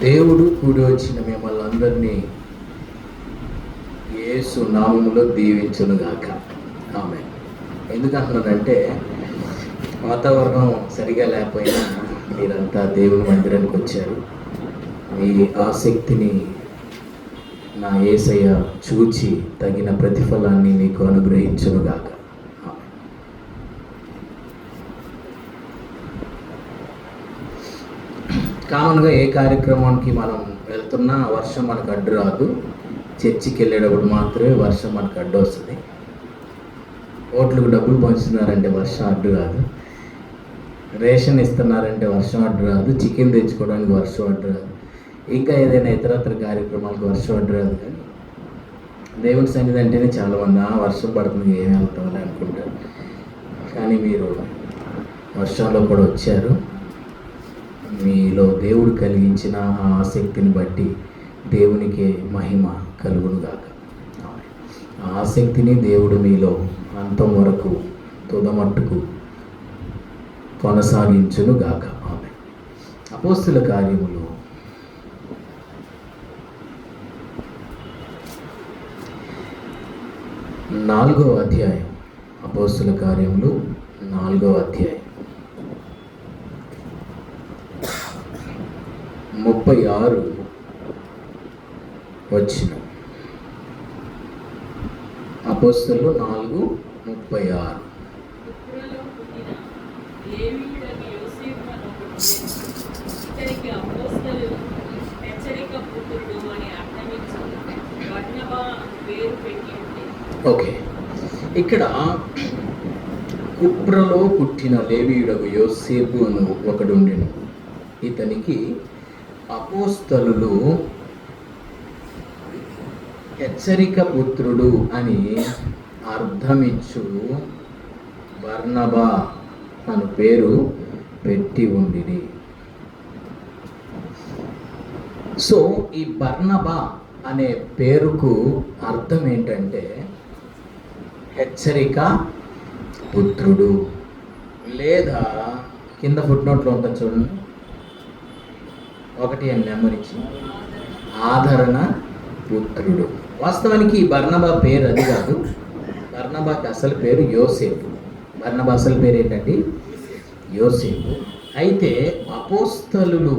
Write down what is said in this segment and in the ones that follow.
దేవుడు కూడి వచ్చిన మిమ్మల్ని అందరినీ యేసు నామములో దీవించునుగాక. ఆమె ఎందుకంటున్నానంటే, వాతావరణం సరిగా లేకపోయినా మీరంతా దేవుని మందిరానికి వచ్చారు. మీ ఆసక్తిని నా యేసయ్య చూచి తగిన ప్రతిఫలాన్ని మీకు అనుగ్రహించునుగాక. కామన్గా ఏ కార్యక్రమానికి మనం వెళ్తున్నా వర్షం మనకు అడ్డు రాదు. చర్చికి వెళ్ళేటప్పుడు మాత్రమే వర్షం మనకు అడ్డు వస్తుంది. ఓట్లకు డబ్బులు పంచుతున్నారంటే వర్షం అడ్డు రాదు. రేషన్ ఇస్తున్నారంటే వర్షం అడ్డు రాదు. చికెన్ తెచ్చుకోవడానికి వర్షం అడ్డు రాదు. ఇంకా ఏదైనా ఇతరత్ర కార్యక్రమాలకు వర్షం అడ్డు రాదు. కానీ దేవుని సన్నిధి అంటేనే చాలామంది వర్షం పడుతుంది ఏం వెళ్తామని అనుకుంటారు. కానీ మీరు వర్షంలో కూడా వచ్చారు. మీలో దేవుడు కలిగించిన ఆ ఆసక్తిని బట్టి దేవునికి మహిమ కలుగునుగాక. ఆ ఆసక్తిని దేవుడు మీలో అంతం వరకు తుదమట్టుకు కొనసాగించునుగాక. ఆమె అపోస్తుల కార్యములు 4వ అధ్యాయం. అపోస్తుల కార్యములు 4వ అధ్యాయం 36 వచనం. అపోస్తలులు 4:36. ఓకే, ఇక్కడ కుప్రలో పుట్టిన లేవీయుడగు యోసేపు అను ఒకడుండెను. ఇతనికి అపోస్తలులు హెచ్చరిక పుత్రుడు అని అర్థమిచ్చు బర్నబా అను పేరు పెట్టి ఉండిరి. సో ఈ బర్నబా అనే పేరుకు అర్థం ఏంటంటే హెచ్చరిక పుత్రుడు, లేదా కింద ఫుట్నోట్లో ఉంటుంది చూడండి, 1 అని నెమ్మరిచ్చి ఆదరణ పుత్రుడు. వాస్తవానికి ఈ బర్నబా పేరు అది కాదు. బర్నబాకి అసలు పేరు యోసేపు. బర్నబా అసలు పేరు ఏంటండి? యోసేపు. అయితే అపోస్తలులు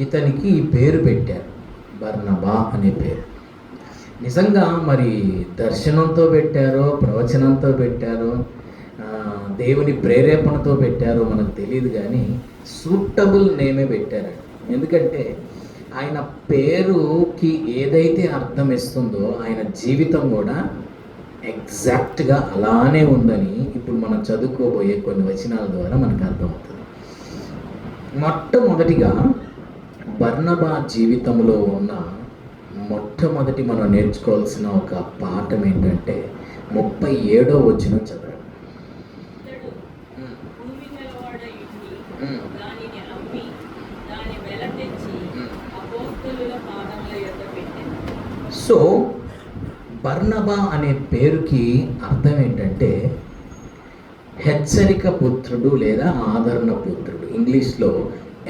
ఇతనికి ఈ పేరు పెట్టారు, బర్నబా అనే పేరు. నిజంగా మరి దర్శనంతో పెట్టారో, ప్రవచనంతో పెట్టారో, దేవుని ప్రేరేపణతో పెట్టారో మనకు తెలియదు, కానీ సూటబుల్ నేమే పెట్టారండి. ఎందుకంటే ఆయన పేరుకి ఏదైతే అర్థం ఇస్తుందో ఆయన జీవితం కూడా ఎగ్జాక్ట్గా అలానే ఉందని ఇప్పుడు మనం చదువుకోబోయే కొన్ని వచనాల ద్వారా మనకు అర్థమవుతుంది. మొట్టమొదటిగా బర్నబా జీవితంలో ఉన్న మొట్టమొదటి మనం నేర్చుకోవాల్సిన ఒక పాఠం ఏంటంటే 37వ వచనం చదవండి. సో బర్నబా అనే పేరుకి అర్థం ఏంటంటే హెచ్చరిక పుత్రుడు లేదా ఆదరణ పుత్రుడు. ఇంగ్లీష్లో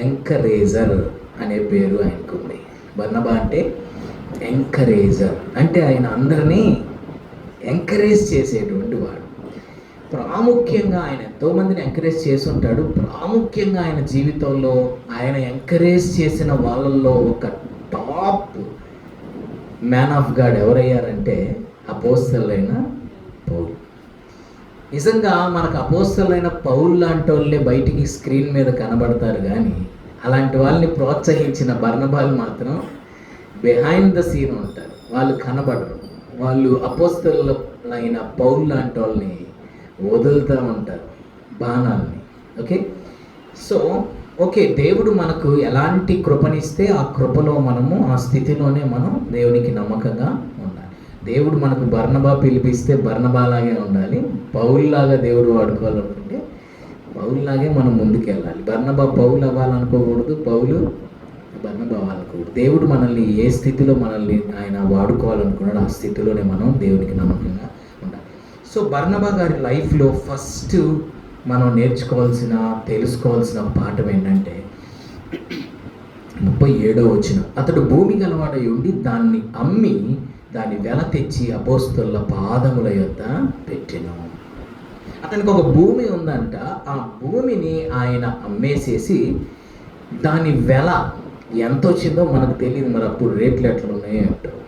ఎంకరేజర్ అనే పేరు ఆయనకుంది. బర్నబా అంటే ఎంకరేజర్, అంటే ఆయన అందరినీ ఎంకరేజ్ చేసేటువంటి వాడు. ప్రాముఖ్యంగా ఆయన ఎంతోమందిని ఎంకరేజ్ చేసి ఉంటాడు. ప్రాముఖ్యంగా ఆయన జీవితంలో ఆయన ఎంకరేజ్ చేసిన వాళ్ళల్లో ఒక టాప్ మ్యాన్ ఆఫ్ గాడ్ ఎవరయ్యారంటే అపోస్తలులైన పౌలు. నిజంగా మనకు అపోస్తలులైన పౌలు లాంటి వాళ్ళే బయటికి స్క్రీన్ మీద కనబడతారు, కానీ అలాంటి వాళ్ళని ప్రోత్సహించిన బర్నబాలు మాత్రం బిహైండ్ ద సీన్ ఉంటారు. వాళ్ళు కనబడరు. వాళ్ళు అపోస్తలులైన పౌలు లాంటి వాళ్ళని వదులుతూ ఉంటారు, బాణాలని. ఓకే, దేవుడు మనకు ఎలాంటి కృపనిస్తే ఆ కృపలో మనము ఆ స్థితిలోనే మనం దేవునికి నమ్మకంగా ఉండాలి. దేవుడు మనకు బర్నబా పిలిపిస్తే బర్నబాలాగే ఉండాలి. పౌల్లాగా దేవుడు వాడుకోవాలనుకుంటే పౌల్లాగే మనం ముందుకెళ్ళాలి. బర్నబా పౌలు అవ్వాలనుకోకూడదు, పౌలు బర్నబా అవ్వాలనుకోకూడదు. దేవుడు మనల్ని ఏ స్థితిలో మనల్ని ఆయన వాడుకోవాలనుకున్నాడు ఆ స్థితిలోనే మనం దేవునికి నమ్మకంగా ఉండాలి. సో బర్నబా గారి లైఫ్లో ఫస్ట్ మనం నేర్చుకోవాల్సిన, తెలుసుకోవాల్సిన పాఠం ఏంటంటే 37వ అతడు భూమి గలవాడై ఉండి దాన్ని అమ్మి దాని వెల తెచ్చి అపోస్తలుల పాదముల యొద్ద పెట్టెను. అతనికి ఒక భూమి ఉందంట. ఆ భూమిని ఆయన అమ్మేసేసి దాని వెల ఎంత వచ్చిందో మనకు తెలియదు. మరి అప్పుడు రేట్లు ఎట్లా ఉన్నాయో అంటారు.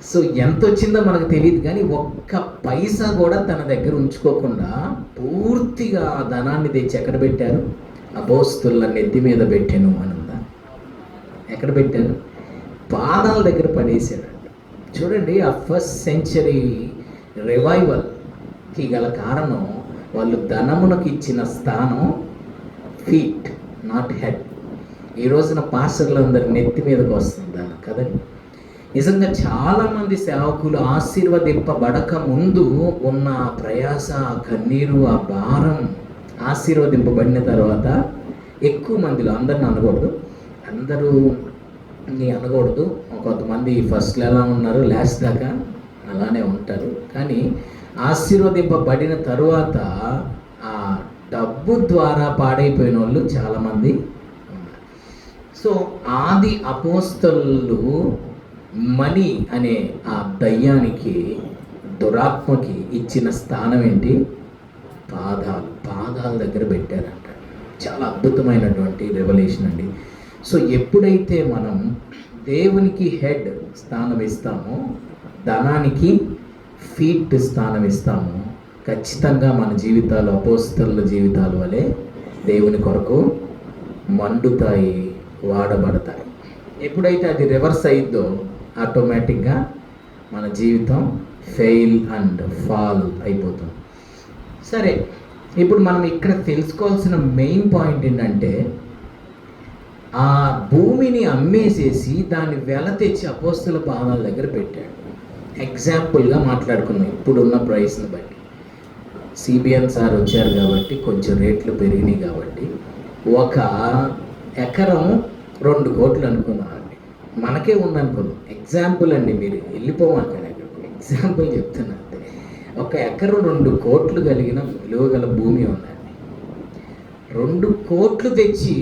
సో ఎంత వచ్చిందో మనకు తెలియదు, కానీ ఒక్క పైసా కూడా తన దగ్గర ఉంచుకోకుండా పూర్తిగా ఆ ధనాన్ని తెచ్చి ఎక్కడ పెట్టారు? అపోస్తలుల నెత్తి మీద పెట్టాను అని ఉందా? ఎక్కడ పెట్టారు? పాదాల దగ్గర పడేసాడు. చూడండి, ఆ ఫస్ట్ సెంచరీ రివైవల్కి గల కారణం వాళ్ళు ధనమునకు ఇచ్చిన స్థానం ఫీట్, నాట్ హెడ్. ఈ రోజున పాస్టర్లందరూ నెత్తి మీదకి వస్తుంది దాని కదండి. నిజంగా చాలామంది సేవకులు ఆశీర్వదింపబడక ముందు ఉన్న ప్రయాస, ఆ కన్నీరు, ఆ భారం ఆశీర్వదింపబడిన తర్వాత ఎక్కువ మందిలో, అందరిని అనకూడదు, కొంతమంది ఫస్ట్లో ఎలా ఉన్నారు లాస్ట్ దాకా అలానే ఉంటారు. కానీ ఆశీర్వదింపబడిన తరువాత ఆ డబ్బు ద్వారా పాడైపోయిన వాళ్ళు చాలామంది ఉన్నారు. సో ఆది అపోస్తలులు మనీ అనే ఆ దయ్యానికి, దురాత్మకి ఇచ్చిన స్థానం ఏంటి? పాదాల దగ్గర పెట్టారంట. చాలా అద్భుతమైనటువంటి రెవల్యూషన్ అండి. సో ఎప్పుడైతే మనం దేవునికి హెడ్ స్థానం ఇస్తామో, ధనానికి ఫీట్ స్థానం ఇస్తామో, ఖచ్చితంగా మన జీవితాలు అపోస్తలుల జీవితాల వలె దేవుని కొరకు మండుతాయి, వాడబడతాయి. ఎప్పుడైతే అది రివర్స్ అయిందో ఆటోమేటిక్గా మన జీవితం ఫెయిల్ అండ్ ఫాల్ అయిపోతుంది. సరే, ఇప్పుడు మనం ఇక్కడ తెలుసుకోవాల్సిన మెయిన్ పాయింట్ ఏంటంటే, ఆ భూమిని అమ్మేసేసి దాన్ని వెల తెచ్చి అపోస్తలుల పాదాల దగ్గర పెట్టాడు. ఎగ్జాంపుల్గా మాట్లాడుకున్నాం ఇప్పుడున్న ప్రైస్ని బట్టి. సిబిఎన్ సార్ వచ్చారు కాబట్టి కొంచెం రేట్లు పెరిగినాయి కాబట్టి ఒక ఎకరం 2 కోట్లు అనుకున్నాం అండి. మనకే ఉందనుకున్నాం. ఎగ్జాంపుల్ అండి, మీరు వెళ్ళిపోమాకండి, ఎగ్జాంపుల్ చెప్తున్నా అంతే. ఒక ఎకరం 2 కోట్లు కలిగిన విలువ గల భూమి ఉందండి. 2 కోట్లు తెచ్చి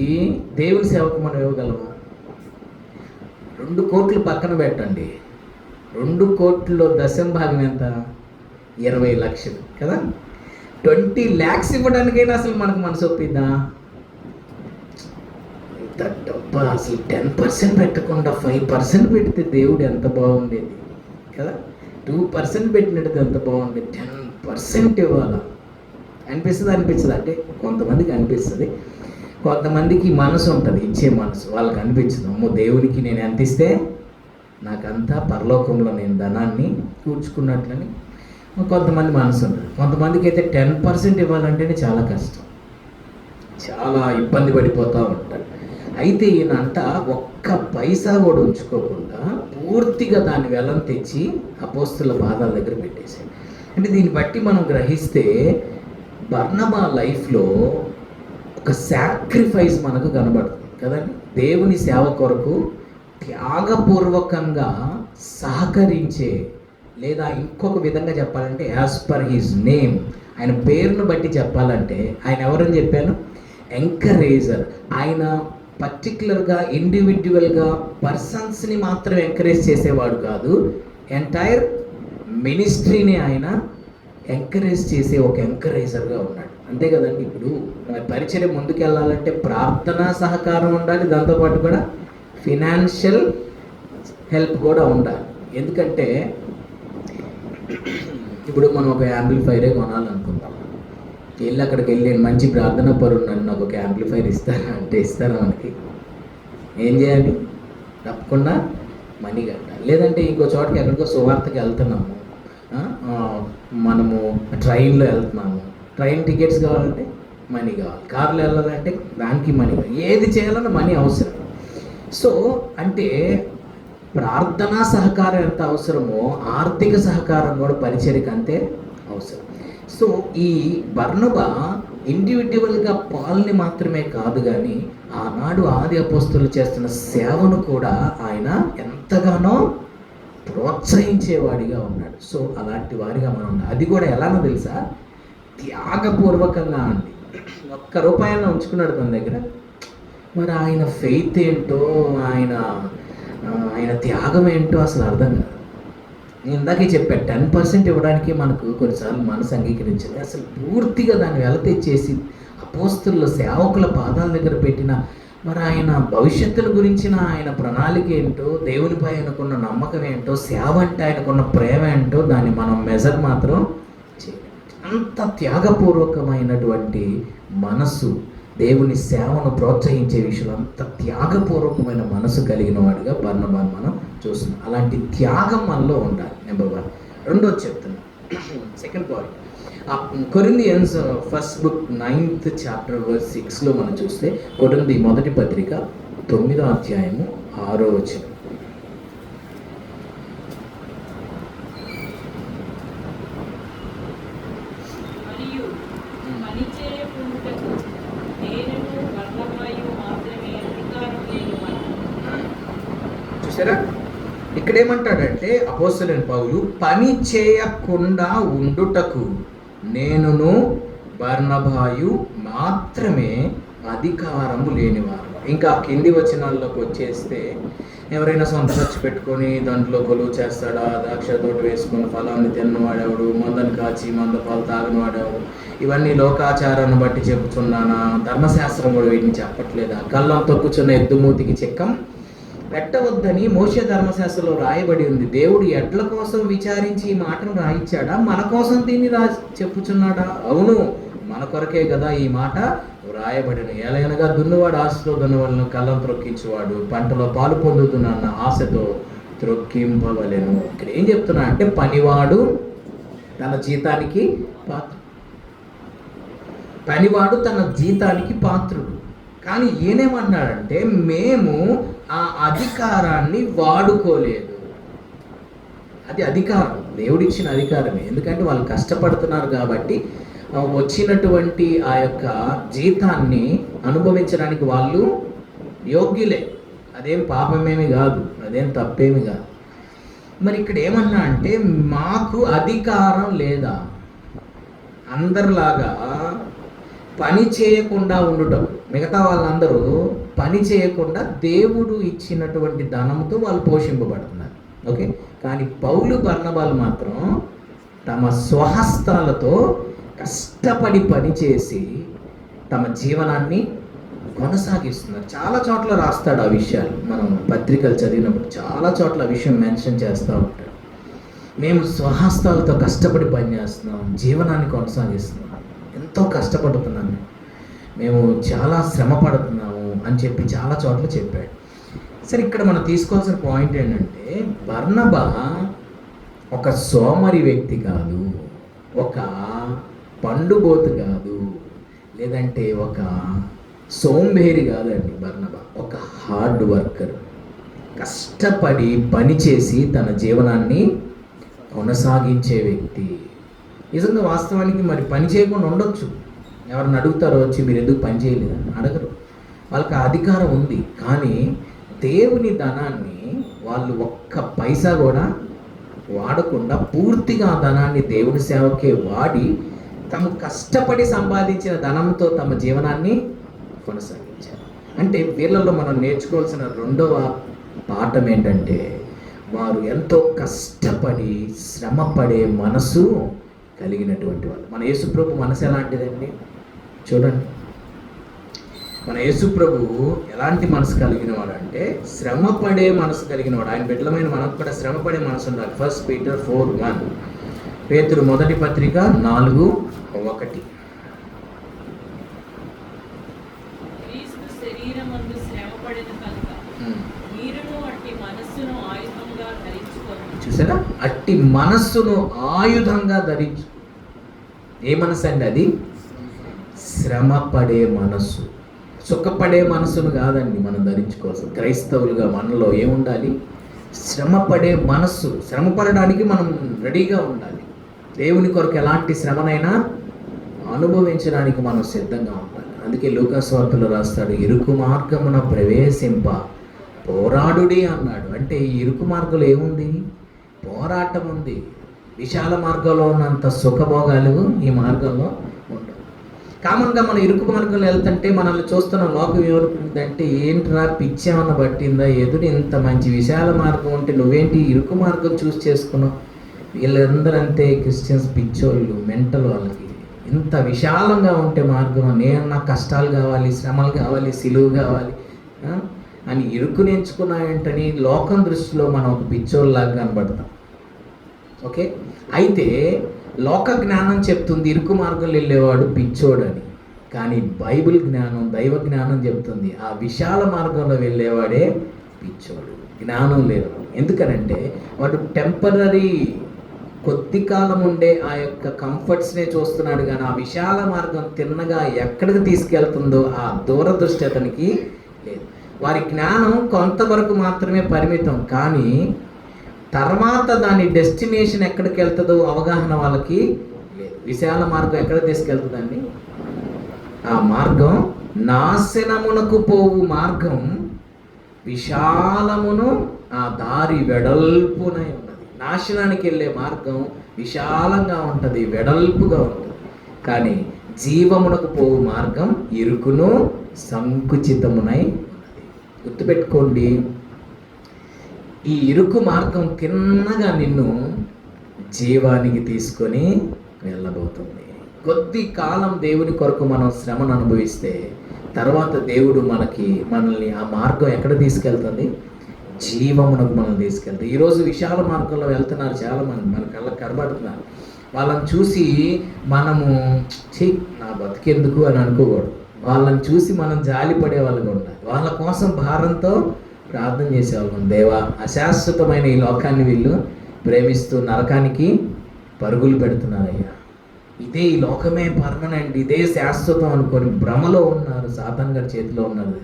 దేవుని సేవకు మనం ఇవ్వగలము? 2 కోట్లు పక్కన పెట్టండి. 2 కోట్లలో దశంభాగం ఎంత? 20 లక్షలు కదా. 20 lakhs ఇవ్వడానికైనా అసలు మనకు మనసు ఒప్పిద్దా? ఇంత డబ్బా అసలు 10% పెట్టకుండా 5% పెడితే దేవుడు ఎంత బాగుండేది కదా. 2% పెట్టినట్టు ఎంత బాగుండేది. 10% ఇవ్వాలా అనిపిస్తుంది. అంటే కొంతమందికి అనిపిస్తుంది, కొంతమందికి మనసు ఉంటుంది, ఇచ్చే మనసు. వాళ్ళకి అనిపించదు, అమ్మో దేవునికి నేను ఎంత ఇస్తే నాకంతా పరలోకంలో నేను ధనాన్ని కూర్చుకున్నట్లని కొంతమంది మనసు ఉంటుంది. కొంతమందికి అయితే 10% ఇవ్వాలంటేనే చాలా కష్టం, చాలా ఇబ్బంది పడిపోతూ ఉంటారు. అయితే ఈయనంట ఒక్క పైసా కూడా ఉంచుకోకుండా పూర్తిగా దాని వెలం తెచ్చి అపోస్తలుల పాదాల దగ్గర పెట్టేశాడు. అంటే దీన్ని బట్టి మనం గ్రహిస్తే బర్నబా లైఫ్లో ఒక సాక్రిఫైస్ మనకు కనబడుతుంది కదండి. దేవుని సేవ కొరకు త్యాగపూర్వకంగా సహకరించే, లేదా ఇంకొక విధంగా చెప్పాలంటే యాజ్ పర్ హిజ్ నేమ్, ఆయన పేరును బట్టి చెప్పాలంటే ఆయన ఎవరని చెప్పాను? ఎంకరేజర్. ఆయన పర్టికులర్గా ఇండివిజువల్గా పర్సన్స్ని మాత్రం ఎంకరేజ్ చేసేవాడు కాదు, ఎంటైర్ మినిస్ట్రీని ఆయన ఎంకరేజ్ చేసే ఒక ఎంకరేజర్గా ఉన్నాడు. అంతే కదండి. ఇప్పుడు పరిచర్య ముందుకు వెళ్ళాలంటే ప్రార్థనా సహకారం ఉండాలి, దాంతోపాటు కూడా ఫినాన్షియల్ హెల్ప్ కూడా ఉండాలి. ఎందుకంటే ఇప్పుడు మనం ఒక యాంప్లిఫైరే కొనాలనుకుంటాం, అక్కడికి వెళ్ళి మంచి ప్రార్థన పరున్నాను, నాకు ఒక యాంప్లిఫైర్ ఇస్తారా అంటే ఇస్తారా? మనకి ఏం చేయాలి? తప్పకుండా మనీ కట్టాలి. లేదంటే ఇంకో చోటకి ఎక్కడికో సువార్తకి వెళ్తున్నాము, మనము ట్రైన్లో వెళ్తున్నాము, ట్రైన్ టికెట్స్ కావాలంటే మనీ కావాలి, కార్లో వెళ్ళాలంటే దానికి మనీ కావాలి, ఏది చేయాలన్నా మనీ అవసరం. సో అంటే ప్రార్థనా సహకారం ఎంత అవసరమో ఆర్థిక సహకారం కూడా పరిచర్యకు అంతే అవసరం. సో ఈ బర్నబా ఇండివిజువల్గా పాల్ని మాత్రమే కాదు, కానీ ఆనాడు ఆది అపోస్తలులు చేస్తున్న సేవను కూడా ఆయన ఎంతగానో ప్రోత్సహించేవాడిగా ఉన్నాడు. సో అలాంటి వారిగా మనం ఉన్నాం. అది కూడా ఎలానో తెలుసా? త్యాగపూర్వకంగా అండి. 1 రూపాయన ఉంచుకున్నాడు తన దగ్గర. మరి ఆయన ఫెయిత్ ఏంటో, ఆయన ఆయన త్యాగం ఏంటో అసలు అర్థం కాదు. నేను ఇందాకే చెప్పాను, 10% ఇవ్వడానికి మనకు కొన్నిసార్లు మనసు అంగీకరించింది. అసలు పూర్తిగా దాన్ని వెలతెచ్చేసి అపోస్తలుల సేవకుల పాదాల దగ్గర పెట్టిన మరి ఆయన భవిష్యత్తుల గురించిన ఆయన ప్రణాళిక ఏంటో, దేవునిపై ఆయనకున్న నమ్మకం ఏంటో, సేవ అంటే ఆయనకున్న ప్రేమ ఏంటో దాన్ని మనం మెజర్ మాత్రం చేయలేం. అంత త్యాగపూర్వకమైనటువంటి మనసు, దేవుని సేవను ప్రోత్సహించే విషయంలో అంత త్యాగపూర్వకమైన మనసు కలిగిన వాడిగా బర్నబాను మనం చూస్తున్నాం. అలాంటి త్యాగం మనలో ఉండాలి. నెంబర్ 1. రెండోది చెప్తున్నా, second point. Corinthians first book 9th chapter verse 6లో మనం చూస్తే, కొరింథీ మొదటి పత్రిక 9వ అధ్యాయము 6వ వచనం. చూసారా, ఇక్కడేమంటాడంటే అపోస్తలుడైన పౌలు, పని చేయకుండా ఉండుటకు నేనును బర్నబాయు మాత్రమే అధికారము లేనివారు. ఇంకా కింది వచనాల్లోకి వచ్చేస్తే, ఎవరైనా సొంత ఖర్చు పెట్టుకొని దాంట్లో కొలువు చేస్తాడా, ద్రాక్ష తోట వేసుకొని ఫలాన్ని తిన్నవాడెవడు, మందని కాచి మంద పాలు తాగినవాడెవడు, ఇవన్నీ లోకాచారాన్ని బట్టి చెప్పుచున్నానా? ధర్మశాస్త్రం కూడా వీటిని చెప్పట్లేదా? కళ్ళం తొక్కుచున్న ఎద్దుమూతికి చిక్కం పెట్టవద్దని మోషే ధర్మశాస్త్రంలో రాయబడి ఉంది. దేవుడు ఎడ్ల కోసం విచారించి ఈ మాటను రాయించాడా? మన కోసం దీన్ని చెప్పుచున్నాడా? అవును, మన కొరకే కదా ఈ మాట రాయబడిన. ఎలాగనగా దున్నువాడు ఆశతో దున్నవాళ్ళను కళ్ళం త్రొక్కించువాడు పంటలో పాలు పొందుతున్న ఆశతో త్రొక్కింపవలెను. ఇక్కడ ఏం చెప్తున్నా అంటే, పనివాడు తన జీతానికి పాత్రుడు. పనివాడు తన జీతానికి పాత్రుడు. కానీ ఈయనేమన్నాడంటే, మేము ఆ అధికారాన్ని వాడుకోలేదు. అది అధికారం, దేవుడిచ్చిన అధికారమే. ఎందుకంటే వాళ్ళు కష్టపడుతున్నారు కాబట్టి వచ్చినటువంటి ఆ యొక్క జీతాన్ని అనుభవించడానికి వాళ్ళు యోగ్యులే. అదేం పాపమేమి కాదు, అదేం తప్పేమి కాదు. మరి ఇక్కడ ఏమన్నా అంటే, మాకు అధికారం లేదా? అందరిలాగా పని చేయకుండా ఉండటం. మిగతా వాళ్ళందరూ పని చేయకుండా దేవుడు ఇచ్చినటువంటి ధనంతో వాళ్ళు పోషింపబడుతున్నారు. ఓకే, కానీ పౌలు బర్నబాలు మాత్రం తమ స్వహస్తాలతో కష్టపడి పనిచేసి తమ జీవనాన్ని కొనసాగిస్తున్నారు. చాలా చోట్ల రాస్తాడు ఆ విషయాలు. మనం పత్రికలు చదివినప్పుడు చాలా చోట్ల ఆ విషయం మెన్షన్ చేస్తూ ఉంటాడు. మేము స్వహస్తాలతో కష్టపడి పనిచేస్తున్నాం, జీవనాన్ని కొనసాగిస్తున్నాం, ఎంతో కష్టపడుతున్నాను, మేము చాలా శ్రమ పడుతున్నాము అని చెప్పి చాలా చోట్ల చెప్పాడు. సరే, ఇక్కడ మనం తీసుకోవాల్సిన పాయింట్ ఏంటంటే, బర్నబా ఒక సోమరి వ్యక్తి కాదు, ఒక పండుబోతు కాదు, లేదంటే ఒక సోంబేరి కాదండి. బర్నబా ఒక హార్డ్ వర్కర్. కష్టపడి పనిచేసి తన జీవనాన్ని కొనసాగించే వ్యక్తి. నిజంగా వాస్తవానికి మరి పని చేయకుండా ఉండొచ్చు. ఎవరిని అడుగుతారో వచ్చి, మీరు ఎందుకు పని చేయలేదని అడగరు. వాళ్ళకి ఆ అధికారం ఉంది. కానీ దేవుని ధనాన్ని వాళ్ళు ఒక్క పైసా కూడా వాడకుండా పూర్తిగా ఆ ధనాన్ని దేవుని సేవకే వాడి తమ కష్టపడి సంపాదించిన ధనంతో తమ జీవనాన్ని కొనసాగించారు. అంటే వీళ్ళలో మనం నేర్చుకోవాల్సిన రెండవ పాఠం ఏంటంటే, వారు ఎంతో కష్టపడి శ్రమపడే మనసు కలిగినటువంటి వాళ్ళు. మన యేసుప్రభు మనసు ఎలాంటిదండి చూడండి. మన యేసుప్రభు ఎలాంటి మనసు కలిగిన వాడు అంటే, శ్రమపడే మనసు కలిగిన వాడు. ఆయన బిడ్డలమైన మనకు కూడా శ్రమపడే మనసు ఉండాలి. 1 Peter 4:1, పేతురు మొదటి పత్రిక 4:1. చూసారా, అట్టి మనస్సును ఆయుధంగా ధరించు. ఏ మనసు అండి అది? శ్రమపడే మనస్సు. సుఖపడే మనసును కాదండి మనం ధరించుకోవాల్సింది. క్రైస్తవులుగా మనలో ఏముండాలి? శ్రమపడే మనస్సు. శ్రమపడడానికి మనం రెడీగా ఉండాలి. దేవుని కొరకు ఎలాంటి శ్రమనైనా అనుభవించడానికి మనం సిద్ధంగా ఉండాలి. అందుకే లూకా సువార్తలో రాస్తాడు, ఇరుకు మార్గమున ప్రవేశింప పోరాడుడి అన్నాడు. అంటే ఈ ఇరుకు మార్గంలో ఏముంది? పోరాటం ఉంది. విశాల మార్గంలో ఉన్నంత సుఖభోగాలు ఈ మార్గంలో ఉండవు. కామన్గా మనం ఇరుకు మార్గంలో వెళ్తుంటే మనల్ని చూస్తున్న లోకం ఏమనుకుంటుందంటే, ఏంట్రా పిచ్చేమన్నా పట్టిందా, ఎదురు ఇంత మంచి విశాల మార్గం ఉంటే నువ్వేంటి ఇరుకు మార్గం చూస్ చేసుకున్నావు. వీళ్ళందరూ అంతే, క్రిస్టియన్స్ పిచ్చోళ్ళు, మెంటల్ వాళ్ళకి. ఇంత విశాలంగా ఉంటే మార్గం, నేను నాకు కష్టాలు కావాలి, శ్రమలు కావాలి, సిలువు కావాలి అని ఇరుకుని ఎంచుకున్నాయంటని లోకం దృష్టిలో మనం ఒక పిచ్చోళ్ళలాగా కనబడతాం. ఓకే, అయితే లోక జ్ఞానం చెప్తుంది ఇరుకు మార్గంలో వెళ్ళేవాడు పిచ్చోడని. కానీ బైబిల్ జ్ఞానం, దైవ జ్ఞానం చెప్తుంది ఆ విశాల మార్గంలో వెళ్ళేవాడే పిచ్చోడు, జ్ఞానం లేదు. ఎందుకనంటే వాడు టెంపరరీ, కొద్ది కాలం ఉండే ఆ యొక్క కంఫర్ట్స్నే చూస్తున్నాడు, కానీ ఆ విశాల మార్గం తిన్నగా ఎక్కడికి తీసుకెళ్తుందో ఆ దూరదృష్టి అతనికి లేదు. వారి జ్ఞానం కొంతవరకు మాత్రమే పరిమితం, కానీ తర్వాత దాని డెస్టినేషన్ ఎక్కడికి వెళ్తుందో అవగాహన వాళ్ళకి లేదు. విశాల మార్గం ఎక్కడ తీసుకెళ్తుందండి? ఆ మార్గం నాశనమునకు పోవు మార్గం విశాలమును, ఆ దారి వెడల్పునై ఉన్నది. నాశనానికి వెళ్ళే మార్గం విశాలంగా ఉంటుంది, వెడల్పుగా ఉంటుంది. కానీ జీవమునకు పోవు మార్గం ఇరుకును సంకుచితమునై ఉన్నది. గుర్తుపెట్టుకోండి, ఈ ఇరుకు మార్గం తిన్నగా నిన్ను జీవానికి తీసుకొని వెళ్ళబోతుంది. కొద్ది కాలం దేవుని కొరకు మనం శ్రమను అనుభవిస్తే తర్వాత దేవుడు మనల్ని ఆ మార్గం ఎక్కడ తీసుకెళ్తుంది? జీవమునకు మనం తీసుకెళ్తాం. ఈరోజు విశాల మార్గంలో వెళ్తున్నారు చాలామంది, మన కళ్ళకు కనబడుతున్నారు. వాళ్ళని చూసి మనము నా బతికెందుకు అని అనుకోకూడదు. వాళ్ళని చూసి మనం జాలిపడే వాళ్ళగా ఉండాలి. వాళ్ళ కోసం భారంతో ప్రార్థన చేసేవాళ్ళం. దేవా, అశాశ్వతమైన ఈ లోకాన్ని వీళ్ళు ప్రేమిస్తూ నరకానికి పరుగులు పెడుతున్నారయ్యా, ఇదే ఈ లోకమే పర్మనెంట్, ఇదే శాశ్వతం అనుకొని భ్రమలో ఉన్నారు, సాతాను గారి చేతిలో ఉన్నారు.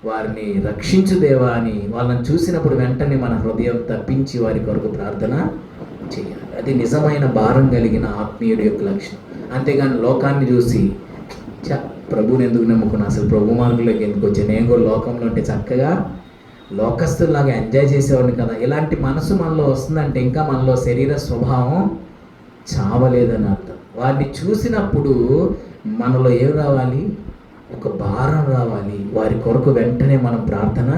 వారిని రక్షించు దేవా అని వాళ్ళని చూసినప్పుడు వెంటనే మన హృదయం తప్పించి వారి కొరకు ప్రార్థన చేయాలి. అది నిజమైన భారం కలిగిన ఆత్మీయుడి యొక్క లక్షణం. అంతేగాని లోకాన్ని చూసి ప్రభుని ఎందుకు నమ్ముకున్నా, అసలు ప్రభు మార్గంలోకి ఎందుకు వచ్చాను, నేను కూడా లోకంలో ఉంటే చక్కగా లోకస్తుల్లాగా ఎంజాయ్ చేసేవాడిని కదా, ఇలాంటి మనసు మనలో వస్తుందంటే ఇంకా మనలో శరీర స్వభావం చావలేదని అర్థం. వారిని చూసినప్పుడు మనలో ఏం రావాలి? ఒక భారం రావాలి. వారి కొరకు వెంటనే మనం ప్రార్థన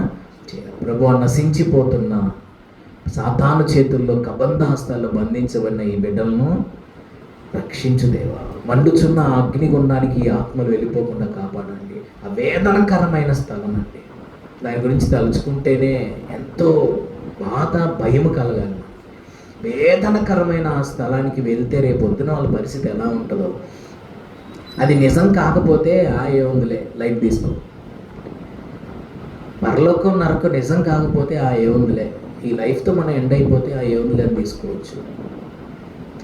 చేయాలి. ప్రభువా, నశించిపోతున్న సాతాను చేతుల్లో కబంధ హస్తాల్లో బంధించబడిన ఈ బిడ్డలను రక్షించు దేవా, మండుచున్న అగ్నిగుండానికి ఈ ఆత్మలు వెళ్ళిపోకుండా కాపాడండి. ఆ వేదనకరమైన స్థలం అండి, దాని గురించి తలుచుకుంటేనే ఎంతో బాధ, భయం కలగాలి. వేదనకరమైన ఆ స్థలానికి వెళ్తే రేపు పొద్దున వాళ్ళ పరిస్థితి ఎలా ఉంటుందో. అది నిజం కాకపోతే ఏముందిలే, లైట్ తీసుకో. పరలోకం నరకం నిజం కాకపోతే ఏముందిలే, ఈ లైఫ్తో మనం ఎండ్ అయిపోతే ఏముందిలే అని తీసుకోవచ్చు.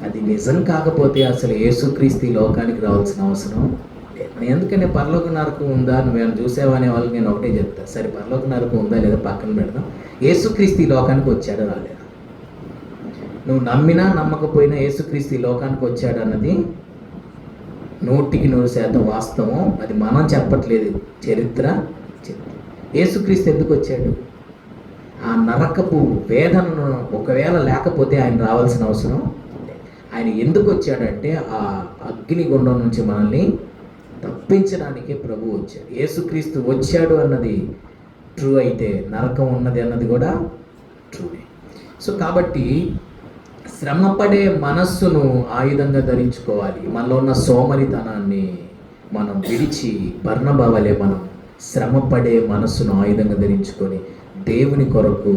అది నిజం కాకపోతే అసలు యేసుక్రీస్తు ఈ లోకానికి రావాల్సిన అవసరం లేదు. ఎందుకని పరలోక నరకం ఉందా నువ్వేమైనా చూసావా అనే వాళ్ళకి నేను ఒకటే చెప్తా. సరే, పరలోక నరకం ఉందా లేదా పక్కన పెడదాం. యేసుక్రీస్తు ఈ లోకానికి వచ్చాడా రాలేదా? నువ్వు నమ్మినా నమ్మకపోయినా యేసుక్రీస్తు ఈ లోకానికి వచ్చాడు అన్నది 100% వాస్తవం. అది మనం చెప్పట్లేదు, చరిత్ర చెప్తుంది. యేసుక్రీస్తు ఎందుకు వచ్చాడు? ఆ నరకపు వేదనను ఒకవేళ లేకపోతే ఆయన రావాల్సిన అవసరం లేదు. ఆయన ఎందుకు వచ్చాడంటే ఆ అగ్నిగుండం నుంచి మనల్ని తప్పించడానికే ప్రభు వచ్చాడు. యేసుక్రీస్తు వచ్చాడు అన్నది ట్రూ అయితే నరకం ఉన్నది అన్నది కూడా ట్రూనే. సో కాబట్టి శ్రమపడే మనస్సును ఆయుధంగా ధరించుకోవాలి. మనలో ఉన్న సోమరితనాన్ని మనం విడిచి బర్నబా వలె మనం శ్రమపడే మనస్సును ఆయుధంగా ధరించుకొని దేవుని కొరకు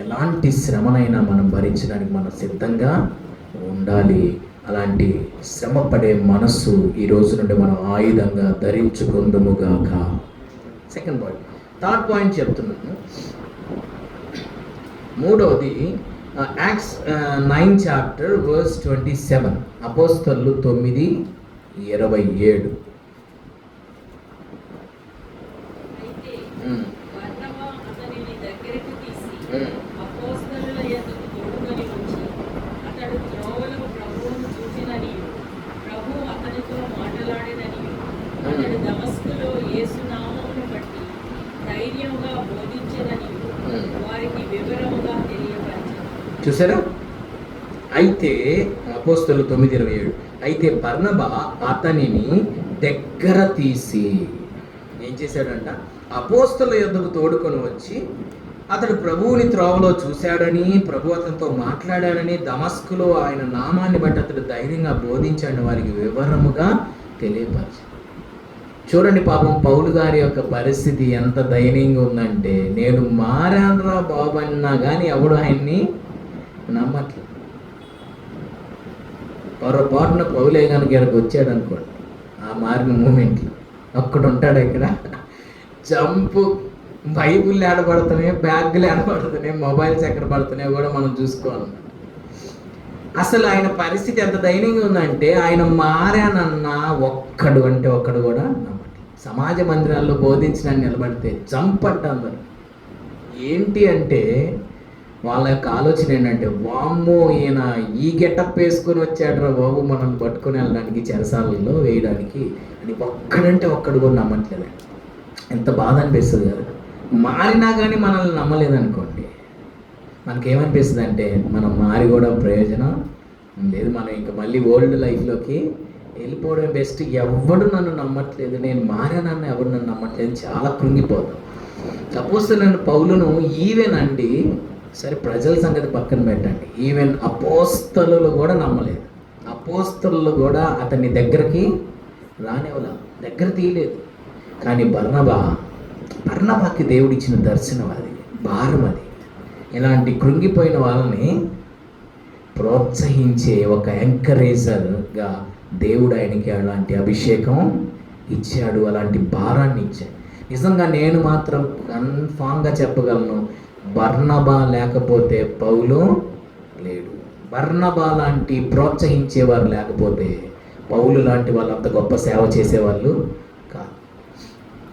ఎలాంటి శ్రమనైనా మనం భరించడానికి మనం సిద్ధంగా ఉండాలి. అలాంటి శ్రమపడే మనస్సు ఈ రోజు నుండి మనం ఆయుధంగా ధరించుకుందుముగాక. Second point. థర్డ్ పాయింట్ చెప్తున్నాను. మూడవది యాక్ట్స్ 9 చాప్టర్ వర్స్ 27. అపోస్తలులు 9:27. చూసారా? అయితే అపోస్తలులు 9:27. అయితే బర్నబా అతనిని దగ్గర తీసి ఏం చేశాడంట, అపోస్తల యొద్దకు తోడుకొని వచ్చి అతడు ప్రభువుని త్రోవలో చూశాడని, ప్రభు అతనితో మాట్లాడాడని, దమస్కులో ఆయన నామాన్ని బట్టి అతడు ధైర్యంగా బోధించాడని వారికి వివరముగా తెలియపరిచాడు. చూడండి పాపం పౌలు గారి యొక్క పరిస్థితి ఎంత దయనీయంగా ఉందంటే, నేను మారానురా బాబు అన్నా కానీ ఎవడు ఆయన్ని నమ్మట్లేదు. పొరపాటున పౌలే కనుక ఇక్కడికి వచ్చాడు అనుకోండి, ఆ మారిన మూమెంట్లో ఒక్కడు ఉంటాడు ఇక్కడ, జంపు బైబుల్ ఏడబడుతున్నాయి, బ్యాగులు ఏడబడుతున్నాయి, మొబైల్స్ ఎక్కడ పడుతున్నాయో కూడా మనం చూసుకోవాలి. అసలు ఆయన పరిస్థితి ఎంత దయనీయంగా ఉందంటే, ఆయన మారానన్నా ఒక్కడు కూడా నమ్మట్లేదు. సమాజ మందిరాల్లో బోధించడానికి నిలబడితే చంపట్టు అందరు. ఏంటి అంటే వాళ్ళ యొక్క ఆలోచన ఏంటంటే, వామ్మో ఈయన ఈ గెటప్ వేసుకొని వచ్చాడురా బాబు మనం పట్టుకొని వెళ్ళడానికి, చెరసాలలో వేయడానికి అని ఒక్కడు కూడా నమ్మట్లేదు. ఎంత బాధ అనిపిస్తుంది కదా. మారినా కానీ మనల్ని నమ్మలేదనుకోండి, మనకేమనిపిస్తుంది అంటే మనం మారి కూడా ప్రయోజనం లేదు, మనం ఇంకా మళ్ళీ ఓల్డ్ లైఫ్లోకి వెళ్ళిపోవడం బెస్ట్. ఎవడు నన్ను నమ్మట్లేదు, నేను మారానన్న ఎవడు నన్ను నమ్మట్లేదు, చాలా కృంగిపోతాం. సపోజ్ నేను పౌలును ఈవెన్ అండి, సరే ప్రజల సంగతి పక్కన పెట్టండి, ఈవెన్ అపోస్తలు కూడా నమ్మలేదు. అపోస్తలు కూడా అతన్ని దగ్గరికి రానివ్వలా, దగ్గర తీయలేదు. కానీ బర్నబాకి దేవుడిచ్చిన దర్శనం అది, భారం అది. ఇలాంటి కృంగిపోయిన వాళ్ళని ప్రోత్సహించే ఒక ఎంకరేజర్గా దేవుడు ఆయనకి అలాంటి అభిషేకం ఇచ్చాడు, అలాంటి భారాన్ని ఇచ్చాడు. నిజంగా నేను మాత్రం కన్ఫామ్గా చెప్పగలను, బర్నబా లేకపోతే పౌలు లేడు. బర్నబా లాంటి ప్రోత్సహించేవారు లేకపోతే పౌలు లాంటి వాళ్ళు అంత గొప్ప సేవ చేసేవాళ్ళు కాదు.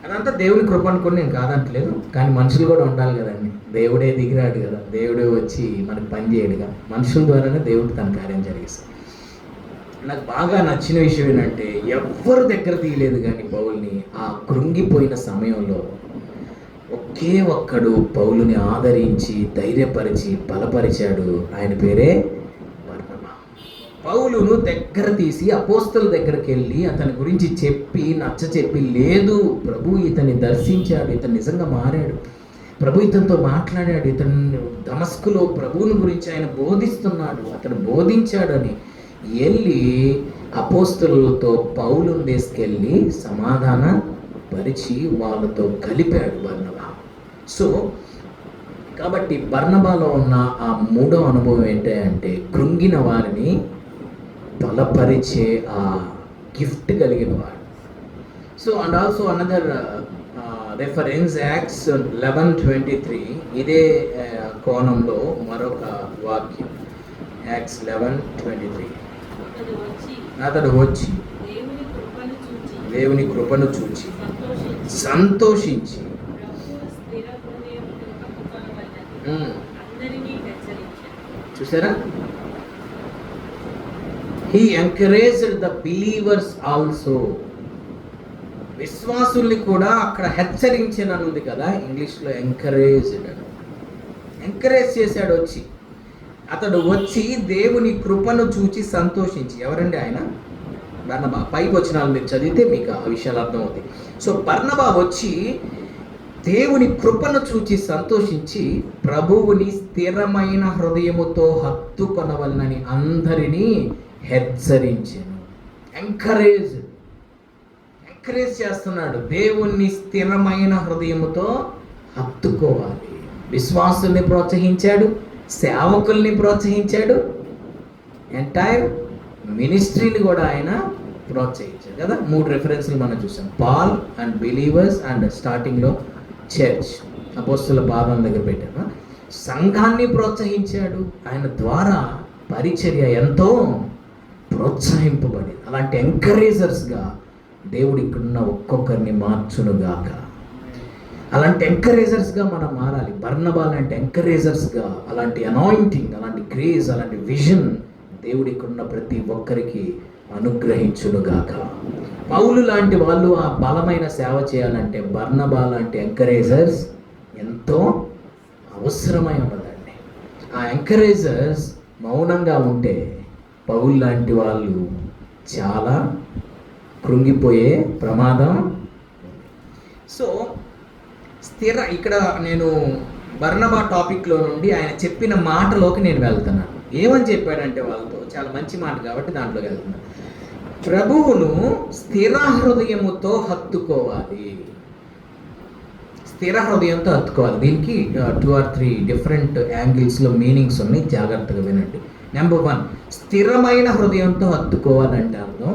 అదంతా దేవుని కృప అనుకుని నేను కాదంటలేదు, కానీ మనుషులు కూడా ఉండాలి కదండి. దేవుడే దిగిరాడు కదా, దేవుడే వచ్చి మనకు పని చేయడుగా, మనుషుల ద్వారానే దేవుడు తన కార్యం జరిగిస్తాడు. నాకు బాగా నచ్చిన విషయం ఏంటంటే, ఎవ్వరు దగ్గర తీయలేదు కానీ పౌల్ని ఆ కృంగిపోయిన సమయంలో ఒకే ఒక్కడు పౌలుని ఆదరించి ధైర్యపరిచి బలపరిచాడు. ఆయన పేరే బర్నబా. పౌలును దగ్గర తీసి అపోస్తల దగ్గరికి వెళ్ళి అతని గురించి చెప్పి నచ్చచెప్పి, లేదు ప్రభు ఇతన్ని దర్శించాడు, ఇతను నిజంగా మారాడు, ప్రభు ఇతనితో మాట్లాడాడు, ఇతను దమస్కులో ప్రభువుని గురించి ఆయన బోధిస్తున్నాడు, అతను బోధించాడని వెళ్ళి అపోస్తలులతో పౌలుని తీసుకెళ్ళి సమాధాన పరిచి వాళ్ళతో కలిపాడు బర్నబా. సో కాబట్టి బర్నబాలో ఉన్న ఆ మూడో అనుభవం ఏంటంటే, కృంగిన వారిని బలపరిచే ఆ గిఫ్ట్ కలిగిన వాడు. So and also another reference acts 11:23, ఇదే కోణంలో మరొక వాక్యం, యాక్ట్స్ 11:23. అతడు వచ్చి దేవుని కృపను చూచి సంతోషించి చూసారా, he encouraged the believers also. విశ్వాసుల్ని కూడా అక్కడ హెచ్చరించనని ఉంది కదా, ఇంగ్లీష్లో ఎంకరేజ్ చేశాడు. అతడు వచ్చి దేవుని కృపను చూచి సంతోషించి. ఎవరండి ఆయన? బర్నబా. పైకి వచ్చినాలు మీరు చదివితే మీకు ఆ విషయాలు అర్థమవుతాయి. సో బర్నబా వచ్చి దేవుని కృపను చూచి సంతోషించి ప్రభువుని స్థిరమైన హృదయముతో హత్తుకొనవలనని అందరినీ హెచ్చరించెను. ఎంకరేజ్ చేస్తున్నాడు. దేవుణ్ణి స్థిరమైన హృదయముతో హత్తుకోవాలి. విశ్వాసుల్ని ప్రోత్సహించాడు, సేవకుల్ని ప్రోత్సహించాడు, ఎంటైర్ మినిస్ట్రీని కూడా ఆయన ప్రోత్సహించాడు కదా. 3 రెఫరెన్స్లు మనం చూసాం, పాల్ అండ్ బిలీవర్స్ అండ్ స్టార్టింగ్లో చర్చ్, అపోస్తల పాదం దగ్గర పెట్టాను. సంఘాన్ని ప్రోత్సహించాడు, ఆయన ద్వారా పరిచర్య ఎంతో ప్రోత్సహింపబడి. అలాంటి ఎంకరేజర్స్గా దేవుడు ఇక్కడున్న ఒక్కొక్కరిని మార్చునుగాక. అలాంటి ఎంకరేజర్స్గా మనం మారాలి. బర్నబా లాంటి ఎంకరేజర్స్గా, అలాంటి అనాయింటింగ్, అలాంటి గ్రేస్, అలాంటి విజన్ దేవుడు ఇక్కడున్న ప్రతి ఒక్కరికి అనుగ్రహించునుగాక. పౌలు లాంటి వాళ్ళు ఆ బలమైన సేవ చేయాలంటే బర్నబా లాంటి ఎంకరేజర్స్ ఎంతో అవసరమై ఉన్నదండి. ఆ ఎంకరేజర్స్ మౌనంగా ఉంటే పౌలు లాంటి వాళ్ళు చాలా కృంగిపోయే ప్రమాదం. సో ఇక్కడ నేను బర్నబా టాపిక్లో నుండి ఆయన చెప్పిన మాటలోకి నేను వెళ్తున్నాను. ఏమని చెప్పాడంటే వాళ్ళతో, చాలా మంచి మాట కాబట్టి దాంట్లోకి వెళ్తున్నాను. ప్రభువును స్థిర హృదయముతో హత్తుకోవాలి. స్థిర హృదయంతో హత్తుకోవాలి. దీనికి 2 or 3 డిఫరెంట్ యాంగిల్స్లో మీనింగ్స్ ఉన్నాయి, జాగ్రత్తగా వినండి. నెంబర్ 1, స్థిరమైన హృదయంతో హత్తుకోవాలంటే అర్థం,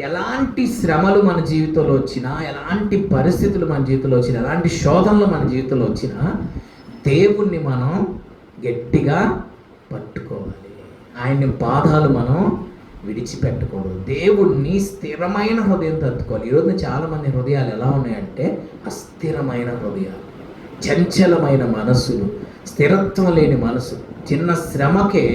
ఎలాంటి శ్రమలు మన జీవితంలో వచ్చినా, ఎలాంటి పరిస్థితులు మన జీవితంలో వచ్చినా, ఎలాంటి శోధనలు మన జీవితంలో వచ్చినా దేవుణ్ణి మనం గట్టిగా పట్టుకోవాలి. ఆయన్ని పాదాలు మనం విడిచిపెట్టకూడదు. దేవుణ్ణి స్థిరమైన హృదయంతో హత్తుకోవాలి. ఈరోజు చాలామంది హృదయాలు ఎలా ఉన్నాయంటే అస్థిరమైన హృదయాలు, చంచలమైన మనసులు, స్థిరత్వం లేని మనసు. చిన్న శ్రమకే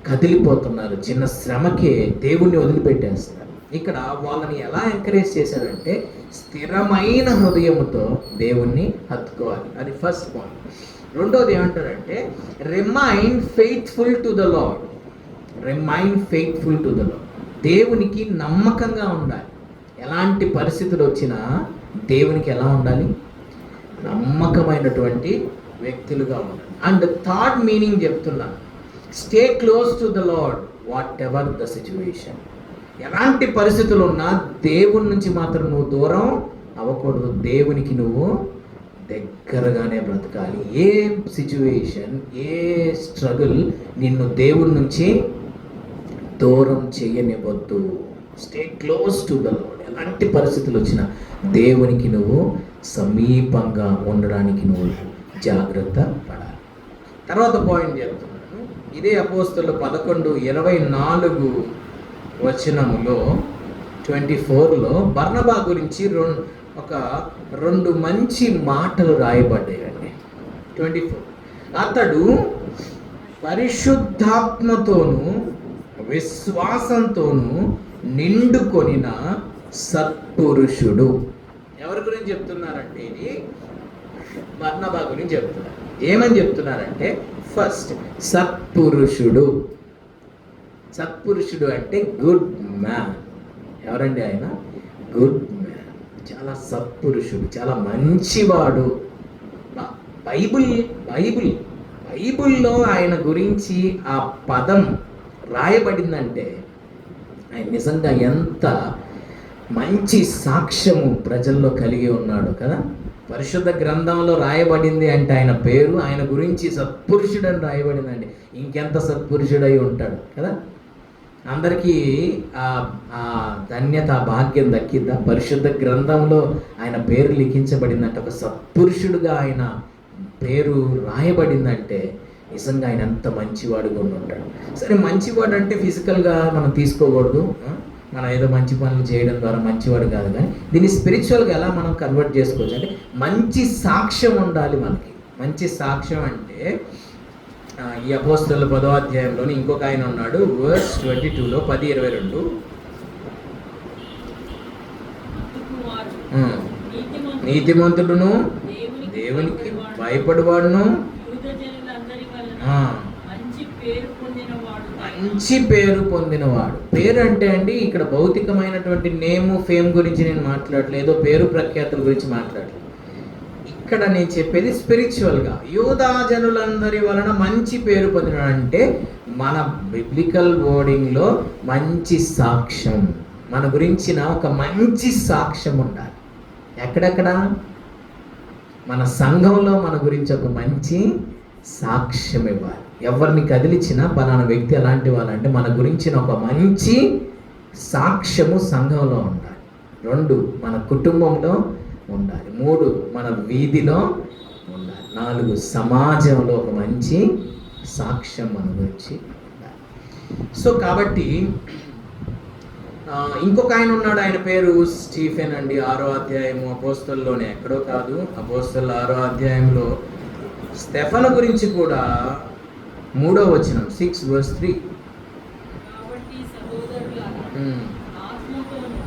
కదిలిపోతున్నారు, చిన్న శ్రమకే దేవుణ్ణి వదిలిపెట్టేస్తున్నారు. ఇక్కడ వాళ్ళని ఎలా ఎంకరేజ్ చేశారంటే స్థిరమైన హృదయముతో దేవుణ్ణి హత్తుకోవాలి. అది ఫస్ట్ పాయింట్. రెండోది ఏమంటారంటే remain faithful to the lord. Remain faithful to the lord. దేవునికి నమ్మకంగా ఉండాలి. ఎలాంటి పరిస్థితులు వచ్చినా దేవునికి ఎలా ఉండాలి? నమ్మకమైనటువంటి వ్యక్తులుగా ఉండాలి. అండ్ థర్డ్ మీనింగ్ చెప్తున్నాను, stay close to the lord what ever the situation. ఎలాంటి పరిస్థితులు ఉన్నా దేవుని నుంచి మాత్రం నువ్వు దూరం అవ్వకూడదు. దేవునికి నువ్వు దగ్గరగానే బ్రతకాలి. ఏ సిచ్యువేషన్, ఏ స్ట్రగుల్ నిన్ను దేవుని నుంచి దూరం చేయనివ్వద్దు. Stay close to the Lord. ఎలాంటి పరిస్థితులు వచ్చినా దేవునికి నువ్వు సమీపంగా ఉండడానికి నువ్వు జాగ్రత్త పడాలి. తర్వాత పాయింట్ చెప్తున్నాను. ఇదే అపోస్తలుల 11:24 వచనములో 24లో బర్నబా గురించి రెండు మంచి మాటలు రాయబడ్డాయండి. 24, అతడు పరిశుద్ధాత్మతోనూ విశ్వాసంతోనూ నిండుకొనిన సత్పురుషుడు. ఎవరి గురించి చెప్తున్నారంటే ఇది బర్నబా గురించి చెప్తున్నారు. ఏమని చెప్తున్నారంటే ఫస్ట్ సత్పురుషుడు. సత్పురుషుడు అంటే గుడ్ మ్యాన్. ఎవరండి ఆయన? Good man. చాలా సత్పురుషుడు, చాలా మంచివాడు. బైబిల్లో ఆయన గురించి ఆ పదం రాయబడిందంటే ఆయన నిజంగా ఎంత మంచి సాక్ష్యము ప్రజల్లో కలిగి ఉన్నాడు కదా. పరిశుద్ధ గ్రంథంలో రాయబడింది అంటే ఆయన పేరు, ఆయన గురించి సత్పురుషుడు అని రాయబడిందండి. ఇంకెంత సత్పురుషుడై ఉంటాడు కదా. అందరికీ ఆ ధన్యత, ఆ భాగ్యం దక్కిద్దా? పరిశుద్ధ గ్రంథంలో ఆయన పేరు లిఖించబడిందంటే, ఒక సత్పురుషుడుగా ఆయన పేరు రాయబడిందంటే నిజంగా ఆయన ఎంత మంచివాడుగా ఉంటాడు. సరే, మంచివాడు అంటే ఫిజికల్గా మనం తీసుకోకూడదు. మనం ఏదో మంచి పనులు చేయడం ద్వారా మంచివాడు కాదు, కానీ దీన్ని స్పిరిచువల్గా ఎలా మనం కన్వర్ట్ చేసుకోవచ్చు అంటే మంచి సాక్ష్యం ఉండాలి మనకి. మంచి సాక్ష్యం అంటే ఈ అపోస్తలుల 10వ అధ్యాయంలోని ఇంకొక ఆయన ఉన్నాడు, వర్స్ 22లో 10:22. నీతిమంతుడును దేవునికి భయపడేవాడును మంచి పేరు పొందినవాడు. పేరు అంటే అండి ఇక్కడ భౌతికమైనటువంటి నేము, ఫేమ్ గురించి నేను మాట్లాడలేదు, పేరు ప్రఖ్యాతుల గురించి మాట్లాడలేదు. ఇక్కడ నేను చెప్పేది స్పిరిచువల్గా యూదా జనులందరి వలన మంచి పేరు పొందినాడు అంటే మన బిబ్లికల్ వర్డింగ్లో మంచి సాక్ష్యం, మన గురించిన ఒక మంచి సాక్ష్యం ఉండాలి. ఎక్కడెక్కడ? మన సంఘంలో మన గురించి ఒక మంచి సాక్ష్యం ఇవ్వాలి. ఎవరిని కదిలిచ్చినా పలానా వ్యక్తి ఎలాంటి వాళ్ళంటే మన గురించిన ఒక మంచి సాక్ష్యము సంఘంలో ఉండాలి. 2, మన కుటుంబంలో ఉండాలి. 3, మన వీధిలో ఉండాలి. 4, సమాజంలో ఒక మంచి సాక్ష్యం మన గురించి ఉండాలి. సో కాబట్టి ఇంకొక ఆయన ఉన్నాడు, ఆయన పేరు స్టీఫెన్ అండి. 6వ అధ్యాయము అపోస్తలులోనే, ఎక్కడో కాదు, అపోస్తలుల 6వ అధ్యాయంలో స్టెఫను గురించి కూడా 3వ వచనం 6:3. కాబట్టి సహోదరులారా, ఆత్మతోను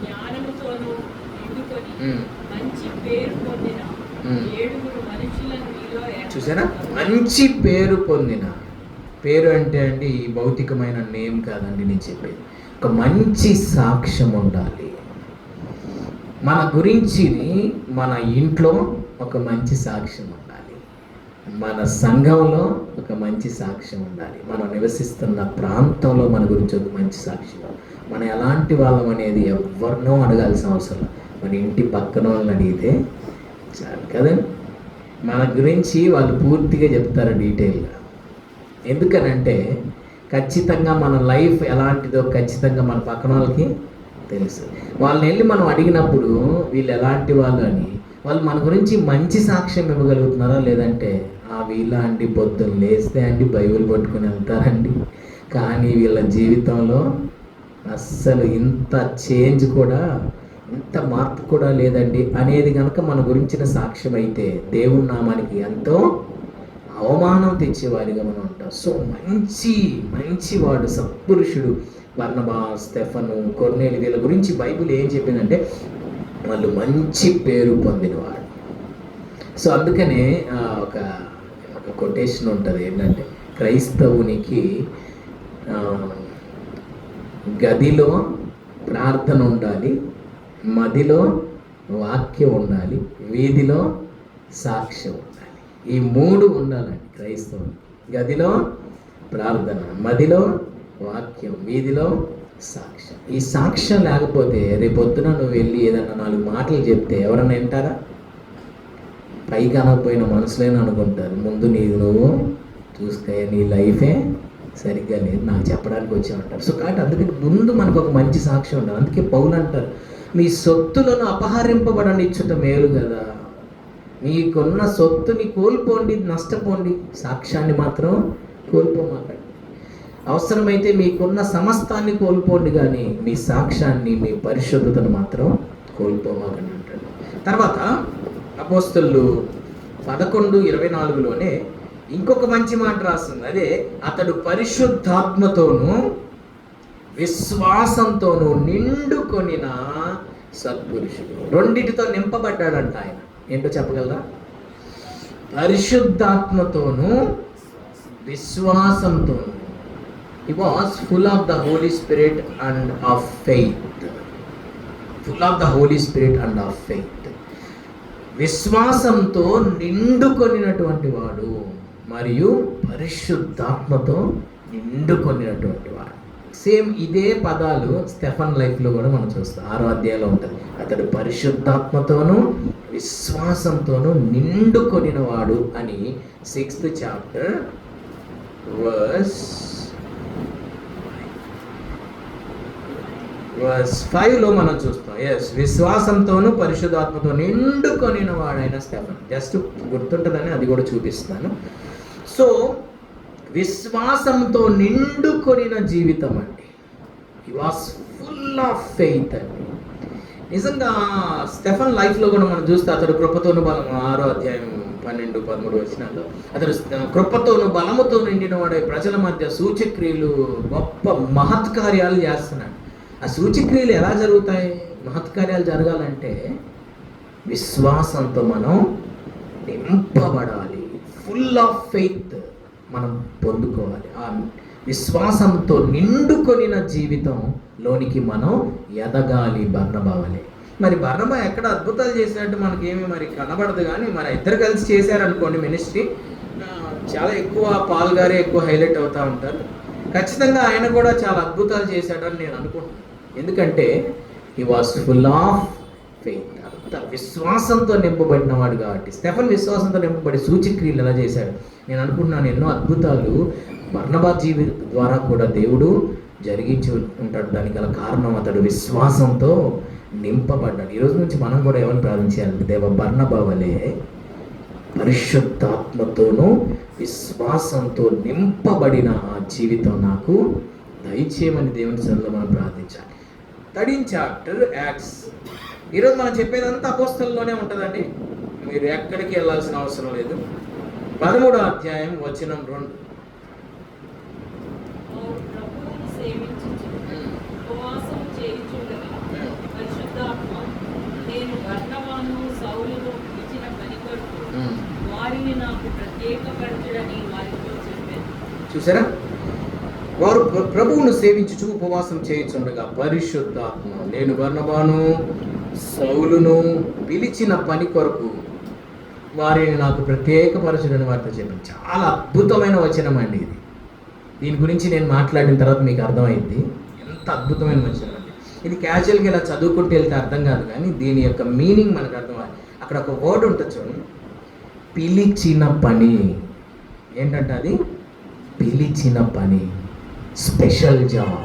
జ్ఞానముతోను నిండుకొని మంచి పేరు పొందిన 7 మనుషులను మీలో చూసారా? మంచి పేరు పొందిన. పేరు అంటే అండి భౌతికమైన నేమ్ కాదండి నేను చెప్పేది. ఒక మంచి సాక్ష్యం ఉండాలి. మన గురించి మన ఇంట్లో ఒక మంచి సాక్ష్యం ఉండాలి, మన సంఘంలో ఒక మంచి సాక్ష్యం ఉండాలి, మనం నివసిస్తున్న ప్రాంతంలో మన గురించి ఒక మంచి సాక్ష్యం. మనం ఎలాంటి వాళ్ళం అనేది ఎవరినో అడగాల్సిన అవసరం, మన ఇంటి పక్కన వాళ్ళని అడిగితే చాలు కదండి. మన గురించి వాళ్ళు పూర్తిగా చెప్తారు డీటెయిల్గా. ఎందుకనంటే ఖచ్చితంగా మన లైఫ్ ఎలాంటిదో ఖచ్చితంగా మన పక్కన వాళ్ళకి తెలుసు. వాళ్ళని వెళ్ళి మనం అడిగినప్పుడు వీళ్ళు ఎలాంటి వాళ్ళు అని వాళ్ళు మన గురించి మంచి సాక్ష్యం ఇవ్వగలుగుతున్నారా, లేదంటే వీళ్ళ అండి పొద్దున్న లేస్తే అండి బైబిల్ పట్టుకుని వెళ్తారండి, కానీ వీళ్ళ జీవితంలో అస్సలు ఇంత చేంజ్ కూడా, ఇంత మార్పు కూడా లేదండి అనేది కనుక మన గురించిన సాక్ష్యం అయితే దేవుని నామానికి ఎంతో అవమానం తెచ్చేవారిగా మనం ఉంటాం. సో మంచివాడు, సత్పురుషుడు బర్నబా, స్టెఫను, కొర్నేలి వీళ్ళ గురించి బైబిల్ ఏం చెప్పిందంటే వాళ్ళు మంచి పేరు పొందినవాడు. సో అందుకనే ఒక కొటేషన్ ఉంటుంది ఏంటంటే, క్రైస్తవునికి గదిలో ప్రార్థన ఉండాలి, మదిలో వాక్యం ఉండాలి, వీధిలో సాక్ష్యం ఉండాలి. ఈ 3 ఉండాలండి క్రైస్తవుని. గదిలో ప్రార్థన, మదిలో వాక్యం, వీధిలో సాక్ష్యం. ఈ సాక్ష్యం లేకపోతే రేపొద్దున నువ్వు వెళ్ళి ఏదన్నా 4 మాటలు చెప్తే ఎవరన్నా వింటారా? పైకి అనకపోయిన మనసులేని అనుకుంటారు, ముందు నువ్వు చూసుకో, నీ లైఫే సరిగ్గా లేదు, నాకు చెప్పడానికి వచ్చామంటారు. సో కాబట్టి అందుకని ముందు మనకు ఒక మంచి సాక్ష్యం ఉండాలి. అందుకే పౌలు అంటారు, మీ సొత్తులను అపహరింపబడనిచ్చుట మేలు కదా. మీకున్న సొత్తుని కోల్పోండి, నష్టపోండి, సాక్ష్యాన్ని మాత్రం కోల్పోమాకండి. అవసరమైతే మీకున్న సమస్తాన్ని కోల్పోండి, కానీ మీ సాక్ష్యాన్ని, మీ పరిశుద్ధతను మాత్రం కోల్పోమాకండి అంటాడు. తర్వాత అపోస్తలులు 11:24లోనే ఇంకొక మంచి మాట రాస్తుంది. అదే, అతడు పరిశుద్ధాత్మతోనూ విశ్వాసంతోనూ నిండుకొనిన సత్పురుషుడు. 2టితో నింపబడ్డాడంట ఆయన. ఏంటో చెప్పగలరా? పరిశుద్ధాత్మతోనూ విశ్వాసంతోనూ. He was full of the Holy Spirit and of faith. Full of the Holy Spirit and of faith. విశ్వాసంతో నిండుకొనినటువంటి వాడు మరియు పరిశుద్ధాత్మతో నిండుకొనినటువంటి వాడు. సేమ్ ఇదే పదాలు స్టెఫన్ లైఫ్లో కూడా మనం చూస్తాం. 6వ అధ్యాయంలో ఉంటుంది. అతడు పరిశుద్ధాత్మతోనూ విశ్వాసంతోనూ నిండుకొనినవాడు అని 6th చాప్టర్ verse 5లో మనం చూస్తాం. విశ్వాసంతోనూ పరిశుద్ధాత్మతో నిండుకొనిన వాడైన స్టెఫన్. జస్ట్ గుర్తుంటుందని అది కూడా చూపిస్తాను. సో విశ్వాసంతో నిండుకొనిన జీవితం అండి. He was full of faith అండి. నిజంగా స్టెఫన్ లైఫ్లో కూడా మనం చూస్తే అతడు కృపతోను బలం, 6వ అధ్యాయం 12-13 వచనాల్లో అతడు కృపతోను బలముతో నిండిన వాడే ప్రజల మధ్య సూచక్రియలు, గొప్ప మహత్కార్యాలు చేస్తున్నాడు. ఆ సూచక్రియలు ఎలా జరుగుతాయి? మహత్కార్యాలు జరగాలంటే విశ్వాసంతో మనం నింపబడాలి. ఫుల్ ఆఫ్ ఫెయిత్ మనం పొందుకోవాలి. ఆ విశ్వాసంతో నిండుకొనిన జీవితంలోనికి మనం ఎదగాలి. బర్నబా వలె. మరి బర్నబా ఎక్కడ అద్భుతాలు చేసినట్టు మనకేమీ మరి కనబడదు, కానీ మరి ఇద్దరు కలిసి చేశారనుకోండి మినిస్ట్రీ, చాలా ఎక్కువ పాల్ గారే ఎక్కువ హైలైట్ అవుతూ ఉంటారు. ఖచ్చితంగా ఆయన కూడా చాలా అద్భుతాలు చేశాడని నేను అనుకుంటున్నాను. ఎందుకంటే he was full of faith. అంత విశ్వాసంతో నింపబడినవాడు కాబట్టి. స్టెఫన్ విశ్వాసంతో నింపబడి సూచక్రియలు ఎలా చేశాడు? నేను అనుకుంటున్నాను ఎన్నో అద్భుతాలు బర్నబా జీవి ద్వారా కూడా దేవుడు జరిగించి ఉంటాడు. దానికి గల కారణం అతడు విశ్వాసంతో నింపబడ్డాడు. ఈరోజు నుంచి మనం కూడా ఎవరిని ప్రార్థించాలంటే, దేవ బర్నబా వలె పరిశుద్ధాత్మతోనూ విశ్వాసంతో నింపబడిన ఆ జీవితం నాకు దయచేయమని దేవుని సన్నిధిలో మనం ప్రార్థించాలి. 13th chapter acts. ఈరోజు మనం చెప్పేదంతా అపోస్తలులోనే ఉంటుందండి, మీరు ఎక్కడికి వెళ్ళాల్సిన అవసరం లేదు. 13వ అధ్యాయం వచనం 2. చూసారా? వారు ప్రభువును సేవించుచు ఉపవాసం చేయుచుండగా పరిశుద్ధాత్మ నేను బర్నబాను సౌలును పిలిచిన పని కొరకు వారిని నాకు ప్రత్యేకపరచుడని వారితో చెప్పాను. చాలా అద్భుతమైన వచనం అండి ఇది. దీని గురించి నేను మాట్లాడిన తర్వాత మీకు అర్థమైంది ఎంత అద్భుతమైన వచనం అండి. ఇది క్యాజువల్గా ఇలా చదువుకుంటూ వెళ్తే అర్థం కాదు, కానీ దీని యొక్క మీనింగ్ మనకు అర్థమవుతుంది. అక్కడ ఒక వర్డ్ ఉంటుంది చూడండి, పిలిచిన పని. ఏంటంటే అది పిలిచిన పని, స్పెషల్ జాబ్.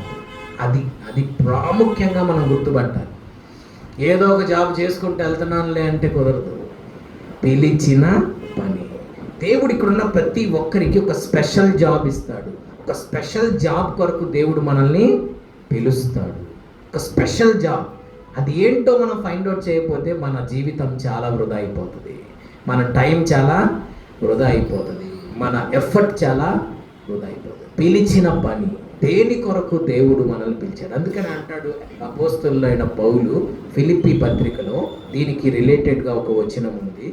అది ప్రాముఖ్యంగా మనం గుర్తుపట్టాలి. ఏదో ఒక జాబ్ చేసుకుంటూ వెళ్తున్నానులే అంటే కుదరదు. పిలిచిన పని. దేవుడు ఇక్కడున్న ప్రతి ఒక్కరికి ఒక స్పెషల్ జాబ్ ఇస్తాడు. ఒక స్పెషల్ జాబ్ కొరకు దేవుడు మనల్ని పిలుస్తాడు. ఒక స్పెషల్ జాబ్. అది ఏంటో మనం ఫైండ్ అవుట్ చేయకపోతే మన జీవితం చాలా వృధా అయిపోతుంది, మన టైం చాలా వృధా అయిపోతుంది, మన ఎఫర్ట్ చాలా వృధా అయిపోతుంది. పిలిచిన పని, దేని కొరకు దేవుడు మనల్ని పిలిచాడు. అందుకని అంటాడు అపోస్తలుడైన పౌలు ఫిలిప్పీ పత్రికలో, దీనికి రిలేటెడ్గా ఒక వచనం ఉంది.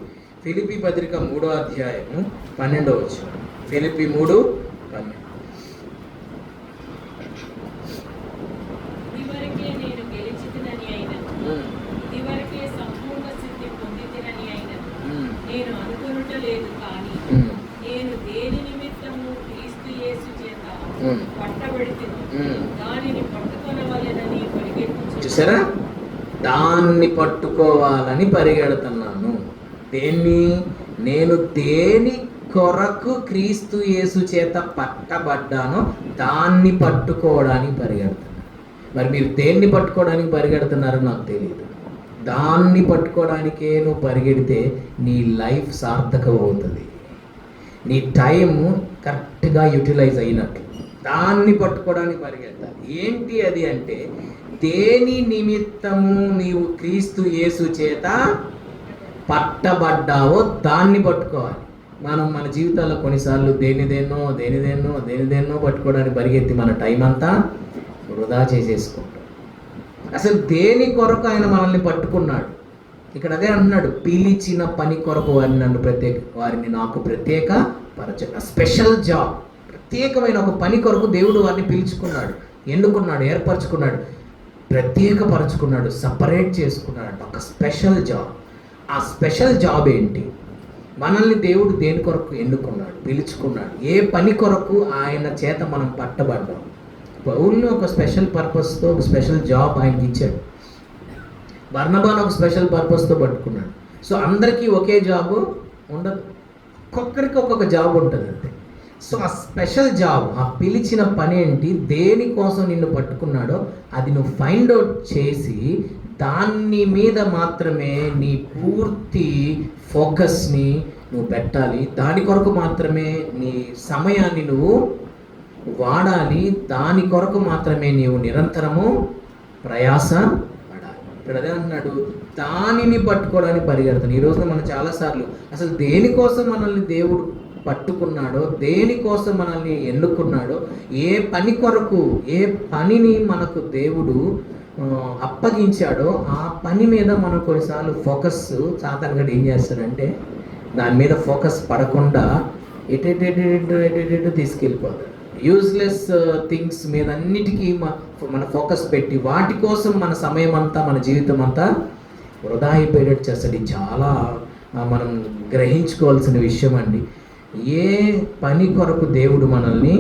ఫిలిప్పీ పత్రిక 3వ అధ్యాయము 12వ వచనం. ఫిలిప్పీ 3:12. ఇదివరకే నేను గెలిచితినని అయినను, ఇదివరకే సంపూర్ణ సిద్ధి పొందితినని అయినను నేను అనుకొనుటలేదు. కానీ నేను దేని నిమిత్తము క్రీస్తు యేసు చేత పట్టబడితినో దానిని పట్టుకొనవలెనని పరిగెత్తుచున్నాను. చూసారా, దాన్ని పట్టుకోవాలని పరిగెడుతున్నాను. నేను దేని కొరకు క్రీస్తు యేసు చేత పట్టబడ్డానో దాన్ని పట్టుకోవడానికి పరిగెడుతున్నాను. మరి మీరు దేన్ని పట్టుకోవడానికి పరిగెడుతున్నారో నాకు తెలియదు. దాన్ని పట్టుకోవడానికే నువ్వు పరిగెడితే నీ లైఫ్ సార్థకం అవుతుంది, నీ టైం కరెక్ట్గా యూటిలైజ్ అయినట్టు. దాన్ని పట్టుకోవడానికి పరిగెడతారు. ఏంటి అది అంటే, దేని నిమిత్తము నీవు క్రీస్తు యేసు చేత పట్టబడ్డావో దాన్ని పట్టుకోవాలి. మనం మన జీవితాల్లో కొన్నిసార్లు దేనిదేన్నో పట్టుకోవడానికి పరిగెత్తి మన టైం అంతా వృధా చేసేసుకుంటాం. అసలు దేని కొరకు ఆయన మనల్ని పట్టుకున్నాడు? ఇక్కడ అదే అంటున్నాడు, పిలిచిన పని కొరకు వారిని నాకు ప్రత్యేక పరచ. స్పెషల్ జాబ్, ప్రత్యేకమైన ఒక పని కొరకు దేవుడు వారిని పిలుచుకున్నాడు, ఎన్నుకున్నాడు, ఏర్పరచుకున్నాడు, ప్రత్యేకపరచుకున్నాడు, సపరేట్ చేసుకున్నాడు. ఒక స్పెషల్ జాబ్. ఆ స్పెషల్ జాబ్ ఏంటి? మనల్ని దేవుడు దేని కొరకు ఎన్నుకున్నాడు, పిలుచుకున్నాడు, ఏ పని కొరకు ఆయన చేత మనం పట్టబడ్డాం. పౌలుని ఒక స్పెషల్ పర్పస్తో ఒక స్పెషల్ జాబ్ ఆయనకి ఇచ్చాడు. బర్నబాను ఒక స్పెషల్ పర్పస్తో పట్టుకున్నాడు. సో అందరికీ ఒకే జాబు ఉండదు, ఒక్కొక్కరికి ఒక్కొక్క జాబ్ ఉంటుంది అంతే. సో ఆ స్పెషల్ జాబ్, ఆ పిలిచిన పని ఏంటి, దేనికోసం నిన్ను పట్టుకున్నాడో అది నువ్వు ఫైండ్ అవుట్ చేసి దాని మీద మాత్రమే నీ పూర్తి ఫోకస్ని నువ్వు పెట్టాలి. దాని కొరకు మాత్రమే నీ సమయాన్ని నువ్వు వాడాలి. దాని కొరకు మాత్రమే నీవు నిరంతరము ప్రయాస పడాలి. ఇక్కడ అదే అంటున్నాడు, దానిని పట్టుకోవడానికి పరిగెడతాను. ఈ రోజున మనం చాలాసార్లు అసలు దేనికోసం మనల్ని దేవుడు పట్టుకున్నాడో, దేనికోసం మనల్ని ఎన్నుకున్నాడో, ఏ పని కొరకు, ఏ పనిని మనకు దేవుడు అప్పగించాడో ఆ పని మీద మనం కొన్నిసార్లు ఫోకస్ సాధారణంగా ఏం చేస్తాడంటే దాని మీద ఫోకస్ పడకుండా ఎటు తీసుకెళ్ళిపోతాడు. యూజ్లెస్ థింగ్స్ మీద అన్నిటికీ మన ఫోకస్ పెట్టి వాటి కోసం మన సమయం అంతా, మన జీవితం అంతా వృధా అయిపోయేటట్టు చేస్తాడు. ఇది చాలా మనం గ్రహించుకోవాల్సిన విషయం అండి. ఏ పని కొరకు దేవుడు మనల్ని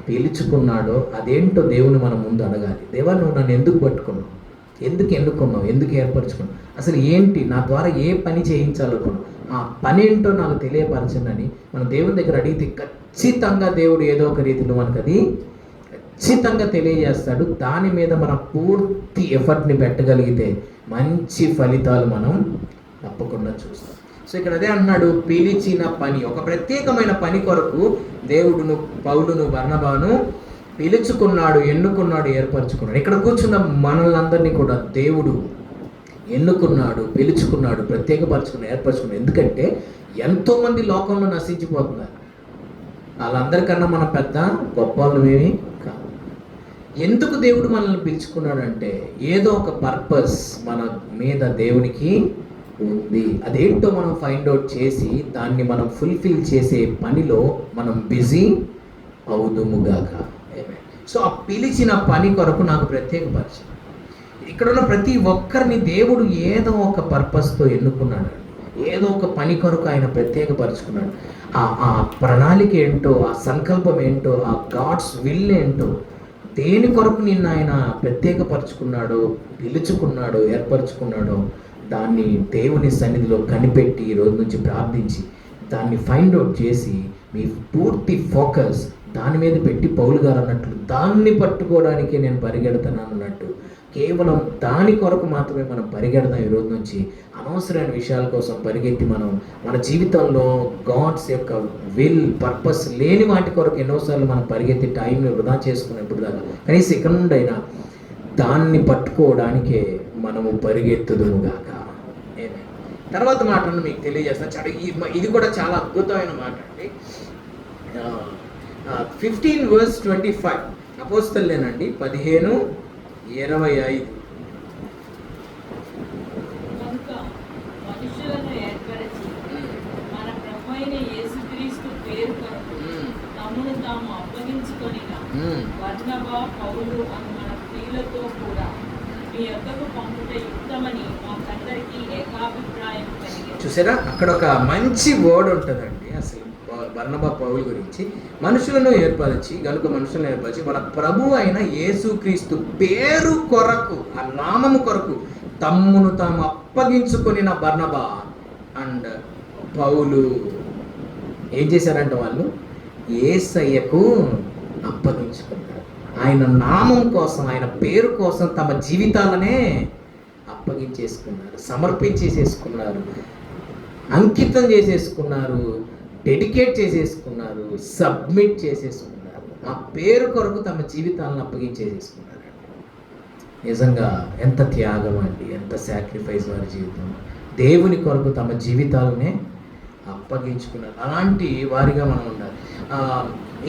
పిలుచుకున్నాడో అదేంటో దేవుని మనం ముందు అడగాలి. దేవా, నువ్వు నన్ను ఎందుకు పట్టుకున్నావు, ఎందుకు ఎన్నుకున్నావు, ఎందుకు ఏర్పరచుకున్నావు, అసలు ఏంటి, నా ద్వారా ఏ పని చేయించాలనుకున్నావు, ఆ పని ఏంటో నాకు తెలియపరచండి మనం దేవుని దగ్గర అడిగితే ఖచ్చితంగా దేవుడు ఏదో ఒక రీతిలో మనకు అది ఖచ్చితంగా తెలియజేస్తాడు. దాని మీద మన పూర్తి ఎఫర్ట్ని పెట్టగలిగితే మంచి ఫలితాలు మనం తప్పకుండా చూస్తాం. సో ఇక్కడ అదే అన్నాడు, పిలిచిన పని, ఒక ప్రత్యేకమైన పని కొరకు దేవుడును పౌలును బర్నబాను పిలుచుకున్నాడు, ఎన్నుకున్నాడు, ఏర్పరచుకున్నాడు. ఇక్కడ కూర్చున్న మనల్ని కూడా దేవుడు ఎన్నుకున్నాడు, పిలుచుకున్నాడు, ప్రత్యేకపరచుకున్నాడు, ఏర్పరచుకున్నాడు. ఎందుకంటే ఎంతోమంది లోకంలో నశించిపోతున్నారు. వాళ్ళందరికన్నా మన పెద్ద గొప్ప వాళ్ళమేమి కాదు. ఎందుకు దేవుడు మనల్ని పిలుచుకున్నాడు అంటే ఏదో ఒక పర్పస్ మన మీద దేవునికి ఉంది. అదేంటో మనం ఫైండ్ అవుట్ చేసి దాన్ని మనం ఫుల్ఫిల్ చేసే పనిలో మనం బిజీ అవుదుముగాక. సో ఆ పిలిచిన పని కొరకు నాకు ప్రత్యేకపరిచాడు. ఇక్కడ ఉన్న ప్రతి ఒక్కరిని దేవుడు ఏదో ఒక పర్పస్తో ఎన్నుకున్నాడు, ఏదో ఒక పని కొరకు ఆయన ప్రత్యేకపరుచుకున్నాడు. ఆ ప్రణాళిక ఏంటో, ఆ సంకల్పం ఏంటో, ఆ గాడ్స్ విల్ ఏంటో, దేని కొరకు నిన్ను ఆయన ప్రత్యేకపరుచుకున్నాడో, పిలుచుకున్నాడో, ఏర్పరచుకున్నాడో దాన్ని దేవుని సన్నిధిలో కనిపెట్టి ఈ రోజు నుంచి ప్రార్థించి దాన్ని ఫైండ్ అవుట్ చేసి మీ పూర్తి ఫోకస్ దాని మీద పెట్టి పౌలు గారు అన్నట్లు దాన్ని పట్టుకోవడానికే నేను పరిగెడతాను అన్నట్టు కేవలం దాని కొరకు మాత్రమే మనం పరిగెడదాం. ఈ రోజు నుంచి అనవసరమైన విషయాల కోసం పరిగెత్తి మనం మన జీవితంలో గాడ్స్ యొక్క విల్ పర్పస్ లేని వాటి కొరకు ఎన్నోసార్లు మనం పరిగెత్తి టైంని వృధా చేసుకునేప్పుడు దాకా కనీసం ఇక్కడ నుండైనా దాన్ని పట్టుకోవడానికే మనము పరిగెత్తుదుముగాక. తర్వాత మాటను మీకు తెలియజేస్తాను. చాలా ఇది కూడా చాలా అద్భుతమైన మాట అండి. 15:25 అపోస్తలులేనండి 15:25. కనుక మనుషులను ఏర్పరచి మన ప్రభువైన యేసుక్రీస్తు పేరు కొరకు తమను తాము అప్పగించుకొనిన బర్నబా, పౌలు అను మన ప్రియులతో కూడా మీ యొద్దకు పంపుట యుక్తమని మాకందరికీ ఏకాభిప్రాయం కలిగింది. చూసారా, అక్కడ ఒక మంచి వర్డ్ ఉంటుందండి. అసలు బర్నబా, పౌలు గురించి మనుషులను ఏర్పరిచి గనుక మనుషులను ఏర్పరిచి మన ప్రభు అయిన యేసుక్రీస్తు పేరు కొరకు, ఆ నామము కొరకు తమ్మును తాము అప్పగించుకొనిన బర్నబా అండ్ పౌలు ఏం చేశారంటే వాళ్ళు యేసయ్యకు అప్పగించుకున్నారు. ఆయన నామం కోసం, ఆయన పేరు కోసం తమ జీవితాలనే అప్పగించేసుకున్నారు, సమర్పించేసేసుకున్నారు, అంకితం చేసేసుకున్నారు, డెడికేట్ చేసేసుకున్నారు, సబ్మిట్ చేసేసుకున్నారు. ఆ పేరు కొరకు తమ జీవితాలను అప్పగించేసేసుకున్నారు. నిజంగా ఎంత త్యాగం అండి, ఎంత సాక్రిఫైస్ వారి జీవితం. దేవుని కొరకు తమ జీవితాలనే అప్పగించుకున్నారు. అలాంటి వారిగా మనం ఉండాలి.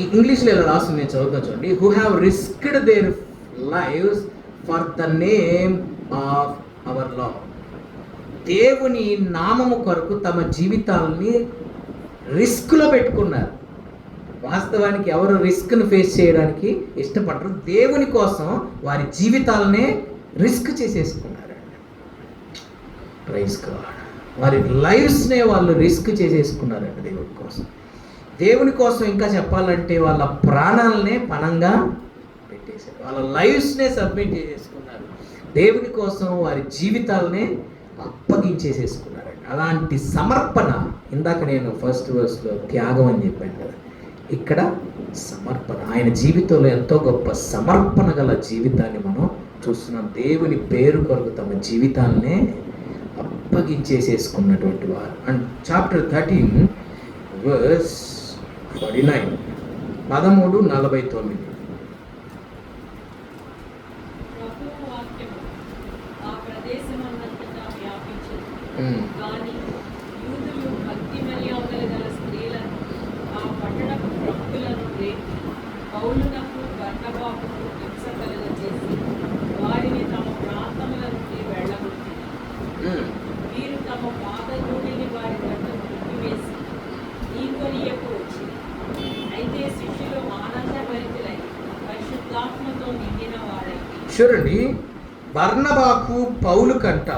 ఇంగ్లీష్లో ఇలా రాస్తుంది, నేను చదువుతా చూడండి. Who have risked their lives for the name of our Lord. దేవుని నామము కొరకు తమ జీవితాలని రిస్క్లో పెట్టుకున్నారు. వాస్తవానికి ఎవరు రిస్క్ను ఫేస్ చేయడానికి ఇష్టపడరు. దేవుని కోసం వారి జీవితాలనే రిస్క్ చేసేసుకున్నారండి. Praise God. వారి లైఫ్స్నే వాళ్ళు రిస్క్ చేసేసుకున్నారండి దేవుని కోసం. దేవుని కోసం ఇంకా చెప్పాలంటే వాళ్ళ ప్రాణాలనే పణంగా పెట్టేశారు, వాళ్ళ లైఫ్స్నే సబ్మిట్ చేసేసుకున్నారు. దేవుని కోసం వారి జీవితాలనే అప్పగించేసేసుకున్నారండి. అలాంటి సమర్పణ, ఇందాక నేను ఫస్ట్ వర్స్లో త్యాగం అని చెప్పాను కదా, ఇక్కడ సమర్పణ. ఆయన జీవితంలో ఎంతో గొప్ప సమర్పణ గల జీవితాన్ని మనం చూస్తున్నాం. దేవుని పేరు కొరకు తమ జీవితాలనే అప్పగించేసేసుకున్నటువంటి వారు. And chapter 13 verse 49, 13:49. ప్రభువు వాక్యము ఆ ప్రదేశమంతటా వ్యాపించెను. కానీ యూదులు భక్తి మర్యాదలు గల స్త్రీలను, ఆ పట్టణపు ప్రముఖులను రేపి పౌలునకు బర్నబాకును హింస కలుగజేసి వారిని తమ ప్రాంతముల నుండి వెళ్ళగొట్టిరి. వీరు తమ పాదధూళిని వారి గడ్డ నొక్కివేసి ఈకొరియకు వచ్చింది. అయితే శిష్యులు ఆనందభరితులై పరిశుద్ధాత్మతో నిండిన వారై. చూడండి, బర్నబాకు పౌలు కంట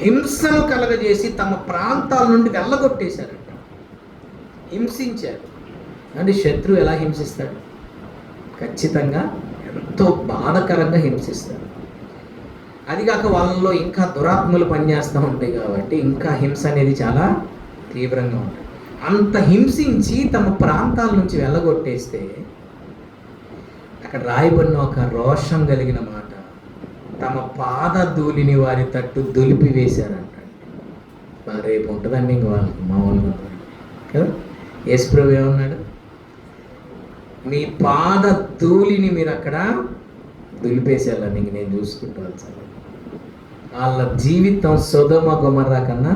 హింసను కలగజేసి తమ ప్రాంతాల నుండి వెళ్ళగొట్టేశారంట, హింసించారు. అంటే శత్రువు ఎలా హింసిస్తాడు? ఖచ్చితంగా ఎంతో బాధకరంగా హింసిస్తాడు. అదిగాక వాళ్ళలో ఇంకా దురాత్మలు పనిచేస్తూ ఉంటాయి కాబట్టి ఇంకా హింస అనేది చాలా తీవ్రంగా ఉంటుంది. అంత హింసించి తమ ప్రాంతాల నుంచి వెళ్ళగొట్టేస్తే అక్కడ రాయబడిన ఒక రోషం కలిగిన మాట, తమ పాదధూళిని వారి తట్టు దులిపి వేశారంట. రేపు ఉంటుందండి ఇంక వాళ్ళకి మామూలుగా ఉంటుంది కదా. యేసుప్రభు ఏమన్నాడు? మీ పాదధూళిని మీరు అక్కడ దులిపేసేయాలని ఇంక నేను చూసుకుంటాను సార్. వాళ్ళ జీవితం సొదొమ గొమొర్రా కన్నా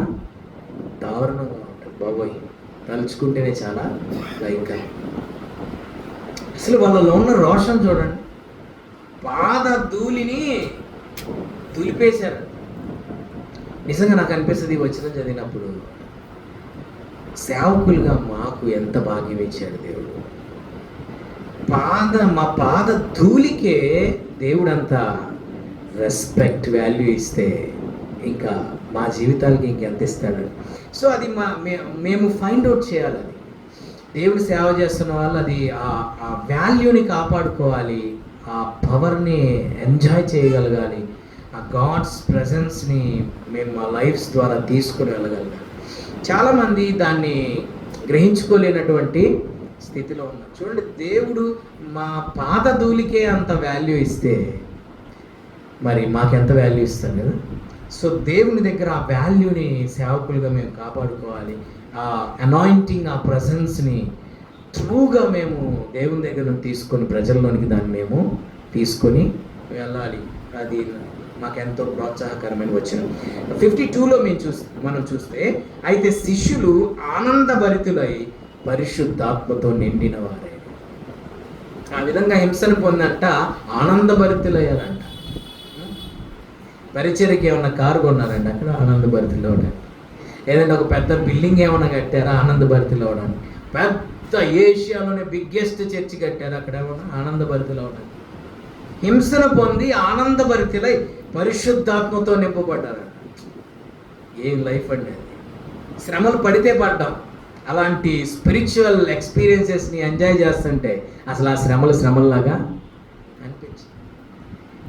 దారుణంగా ఉంటుంది బాబోయ్, తలుచుకుంటేనే చాలా భయంకరం. అసలు వాళ్ళలో ఉన్న రోషం చూడండి, పాదధూళిని దులిపేశారు. నిజంగా నాకు అనిపిస్తుంది ఈ వచనం చదివినప్పుడు, సేవకులుగా మాకు ఎంత భాగ్యం ఇచ్చాడు దేవుడు. మా పాద ధూళికే దేవుడంత రెస్పెక్ట్ వాల్యూ ఇస్తే ఇంకా మా జీవితాలకి ఇంకెంత ఇస్తాడు. సో అది మేము ఫైండ్ అవుట్ చేయాలి. అది దేవుడు సేవ చేస్తున్న వాళ్ళు అది ఆ వాల్యూని కాపాడుకోవాలి, ఆ పవర్ని ఎంజాయ్ చేయగలగాలి, ఆ గాడ్స్ ప్రజెన్స్ని మేము మా లైఫ్స్ ద్వారా తీసుకుని వెళ్ళగలగాలి. చాలామంది దాన్ని గ్రహించుకోలేనటువంటి స్థితిలో ఉన్నారు. చూడండి, దేవుడు మా పాద ధూళికే అంత వాల్యూ ఇస్తే మరి మాకెంత వాల్యూ ఇస్తాం కదా. సో దేవుని దగ్గర ఆ వాల్యూని సేవకులుగా మేము కాపాడుకోవాలి. ఆ అనాయింటింగ్, ఆ ప్రజెన్స్ని ట్రూగా మేము దేవుని దగ్గర నుంచి తీసుకొని ప్రజల్లోనికి దాన్ని మేము తీసుకొని వెళ్ళాలి. అది మాకెంతో ప్రోత్సాహకరమైన వచ్చిన 52లో మనం చూస్తే, అయితే శిష్యులు ఆనందభరితులై పరిశుద్ధాత్మతో నిండిన వారే. ఆ విధంగా హింసను పొందంట ఆనందభరితులయ్యారంట. పరిచర్యకి ఏమన్నా కారు కొన్నారండి అక్కడ ఆనందభరితులు అవడానికి, ఏదైనా ఒక పెద్ద బిల్డింగ్ ఏమైనా కట్టారా ఆనందభరితులు అవడానికి, పెద్ద ఏషియాలోనే బిగ్గెస్ట్ చర్చి కట్టారు అక్కడ ఏమన్నా ఆనందభరితులు అవడానికి. హింసను పొంది ఆనందభరితులై పరిశుద్ధాత్మతో నింపబడ్డారు. ఏం లైఫ్ అండి అది. శ్రమలు పడితే పడ్డాం. అలాంటి స్పిరిచువల్ ఎక్స్పీరియన్సెస్ని ఎంజాయ్ చేస్తుంటే అసలు ఆ శ్రమలాగా అనిపించింది.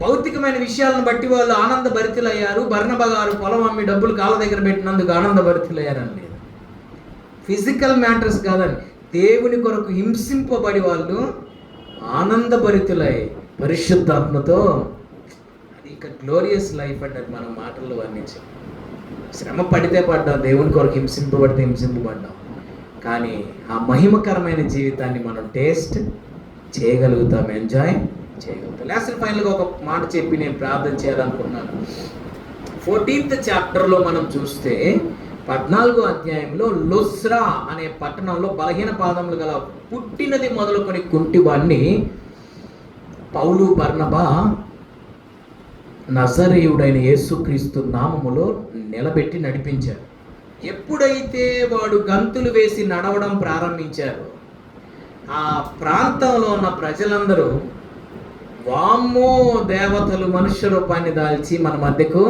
భౌతికమైన విషయాలను బట్టి వాళ్ళు ఆనందభరితులయ్యారు. బర్నబా గారు పొలం అమ్మి డబ్బులు కాళ్ళ దగ్గర పెట్టినందుకు ఆనందభరితులయ్యారని లేదు. ఫిజికల్ మ్యాటర్స్ కాదని, దేవుని కొరకు హింసింపబడి వాళ్ళు ఆనందభరితులై పరిశుద్ధాత్మతో. అది ఇక గ్లోరియస్ లైఫ్ అంటే అది మనం మాటల్లో వర్ణించాం. శ్రమ పడితే పడ్డాం, దేవుని కొరకు హింసింపబడితే హింసింపబడ్డాం, కానీ ఆ మహిమకరమైన జీవితాన్ని మనం టేస్ట్ చేయగలుగుతాం, ఎంజాయ్ చేయగలుగుతాం. లాస్ట్ ఫైనల్గా ఒక మాట చెప్పి నేను ప్రార్థన చేయాలనుకున్నాను. 14th చాప్టర్లో మనం చూస్తే 14వ అధ్యాయంలో లుస్రా అనే పట్టణంలో బలహీన పాదములు గల పుట్టినది మొదలుకొని కుంటివాణ్ణి పౌలు బర్నబా నజరేయుడైన యేసుక్రీస్తు నామములో నిలబెట్టి నడిపించారు. ఎప్పుడైతే వాడు గంతులు వేసి నడవడం ప్రారంభించారు, ఆ ప్రాంతంలో ఉన్న ప్రజలందరూ వామ్మో దేవతలు మనుష్య రూపాన్ని దాల్చి మన మధ్యకు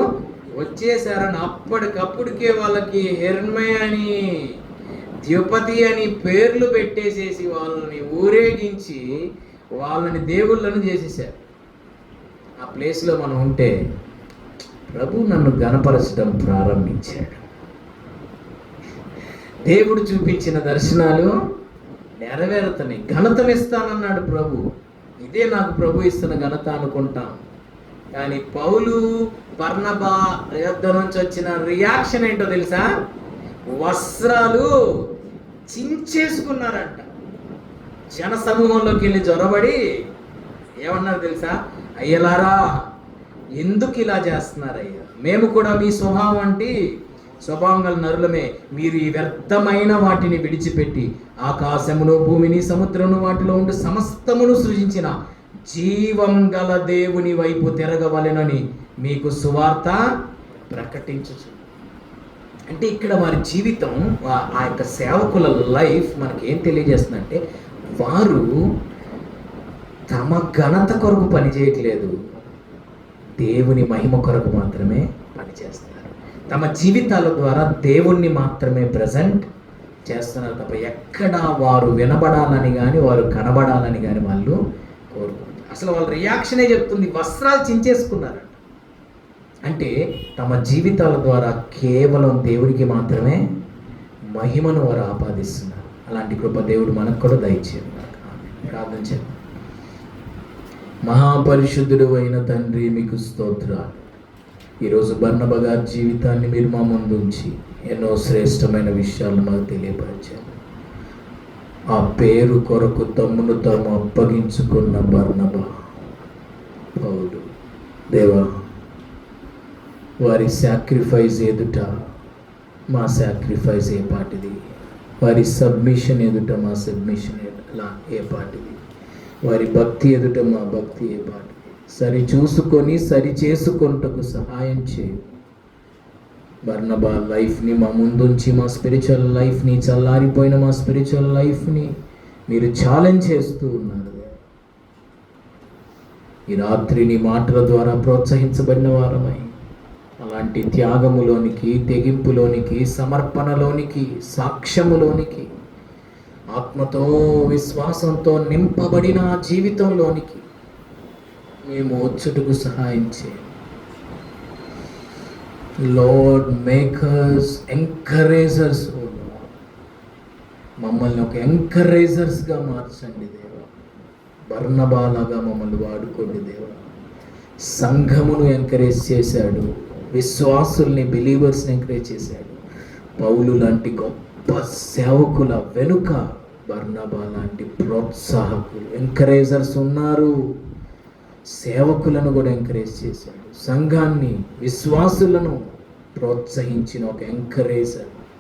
వచ్చేసారని అప్పటికప్పుడికే వాళ్ళకి హెర్మే అని ద్యుపతి అని పేర్లు పెట్టేసేసి వాళ్ళని ఊరేగించి వాళ్ళని దేవుళ్ళను చేసేసారు. ఆ ప్లేస్లో మనం ఉంటే ప్రభు నన్ను గణపరచడం ప్రారంభించాడు. దేవుడు చూపించిన దర్శనాలు నెరవేరుతున్నాయి. ఘనతనిస్తానన్నాడు ప్రభు. ఇదే నాకు ప్రభు ఇస్తున్న ఘనత అనుకుంటాం. కానీ పౌలు బర్నబా యుద్ధ నుంచి వచ్చిన రియాక్షన్ ఏంటో తెలుసా? వస్త్రాలు చించేసుకున్నారంట. జన సమూహంలోకి వెళ్ళి జొరబడి ఏమన్నారు తెలుసా? అయ్యలారా, ఎందుకు ఇలా చేస్తున్నారయ్యా? మేము కూడా మీ స్వభావం గల నరులమే. మీరు ఈ వ్యర్థమైన వాటిని విడిచిపెట్టి ఆకాశమును భూమిని సముద్రమును వాటిలో ఉండి సమస్తమును సృజించిన జీవం గల దేవుని వైపు తిరగవలెనని మీకు సువార్త ప్రకటించు. అంటే ఇక్కడ వారి జీవితం, ఆ యొక్క సేవకుల లైఫ్ మనకి ఏం తెలియజేస్తుందంటే, వారు తమ ఘనత కొరకు పనిచేయట్లేదు, దేవుని మహిమ కొరకు మాత్రమే పనిచేస్తారు. తమ జీవితాల ద్వారా దేవుణ్ణి మాత్రమే ప్రజెంట్ చేస్తున్నారు తప్ప ఎక్కడా వారు వినబడాలని కానీ వారు కనబడాలని కానీ వాళ్ళు కోరుకుంటారు. అసలు వాళ్ళ రియాక్షనే చెప్తుంది, వస్త్రాలు చించేసుకున్నారంట. అంటే తమ జీవితాల ద్వారా కేవలం దేవుడికి మాత్రమే మహిమను వారు ఆపాదిస్తున్నారు. అలాంటి కృప దేవుడు మనకు కూడా దయచేయండి. ప్రార్థన చేద్దాం. మహాపరిశుద్ధుడు అయిన తండ్రి, మీకు స్తోత్రాలు. ఈరోజు బర్నబా గారి జీవితాన్ని మీరు మా ముందు ఉంచి ఎన్నో శ్రేష్టమైన విషయాలు మాకు తెలియపరిచారు. ఆ పేరు కొరకు తమ్మును తాము అప్పగించుకున్న బర్నబా, పౌలు, దేవా, వారి సాక్రిఫైస్ ఎదుట మా సాక్రిఫైస్ ఏ పాటిది, వారి సబ్మిషన్ ఎదుట మా సబ్మిషన్ ఏ పాటిది, వారి భక్తి ఎదుట మా భక్తి ఏ పాటిది. సరి చూసుకొని సరి చేసుకొనుటకు సహాయం చేయు. బర్నబా లైఫ్ని మా ముందుంచి మా స్పిరిచువల్ లైఫ్ని, చల్లారిపోయిన మా స్పిరిచువల్ లైఫ్ని మీరు ఛాలెంజ్ చేస్తూ ఉన్నారు. ఈ రాత్రి నీ మాటల ద్వారా ప్రోత్సహించబడిన వారమై అలాంటి త్యాగములోనికి, తెగింపులోనికి, సమర్పణలోనికి, సాక్ష్యములోనికి, ఆత్మతో విశ్వాసంతో నింపబడిన ఆ జీవితంలోనికి మేము వచ్చుటకు సహాయం చేయండి. లార్డ్ మేకర్స్ ఎంకరేజర్స్, మమ్మల్ని ఒక ఎంకరేజర్స్గా మార్చండి దేవా. బర్నబాలాగా మమ్మల్ని వాడుకోండి దేవా. సంఘమును ఎంకరేజ్ చేశాడు, విశ్వాసుల్ని, బిలీవర్స్ని ఎంకరేజ్ చేశాడు. పౌలు లాంటి గొప్ప సేవకుల వెనుక బర్నబా లాంటి ప్రోత్సాహకులు, ఎంకరేజర్స్ ఉన్నారు. సేవకులను కూడా ఎంకరేజ్ చేశాడు. సంఘాన్ని, విశ్వాసులను ప్రోత్సహించిన ఒక ఎంకరేజర్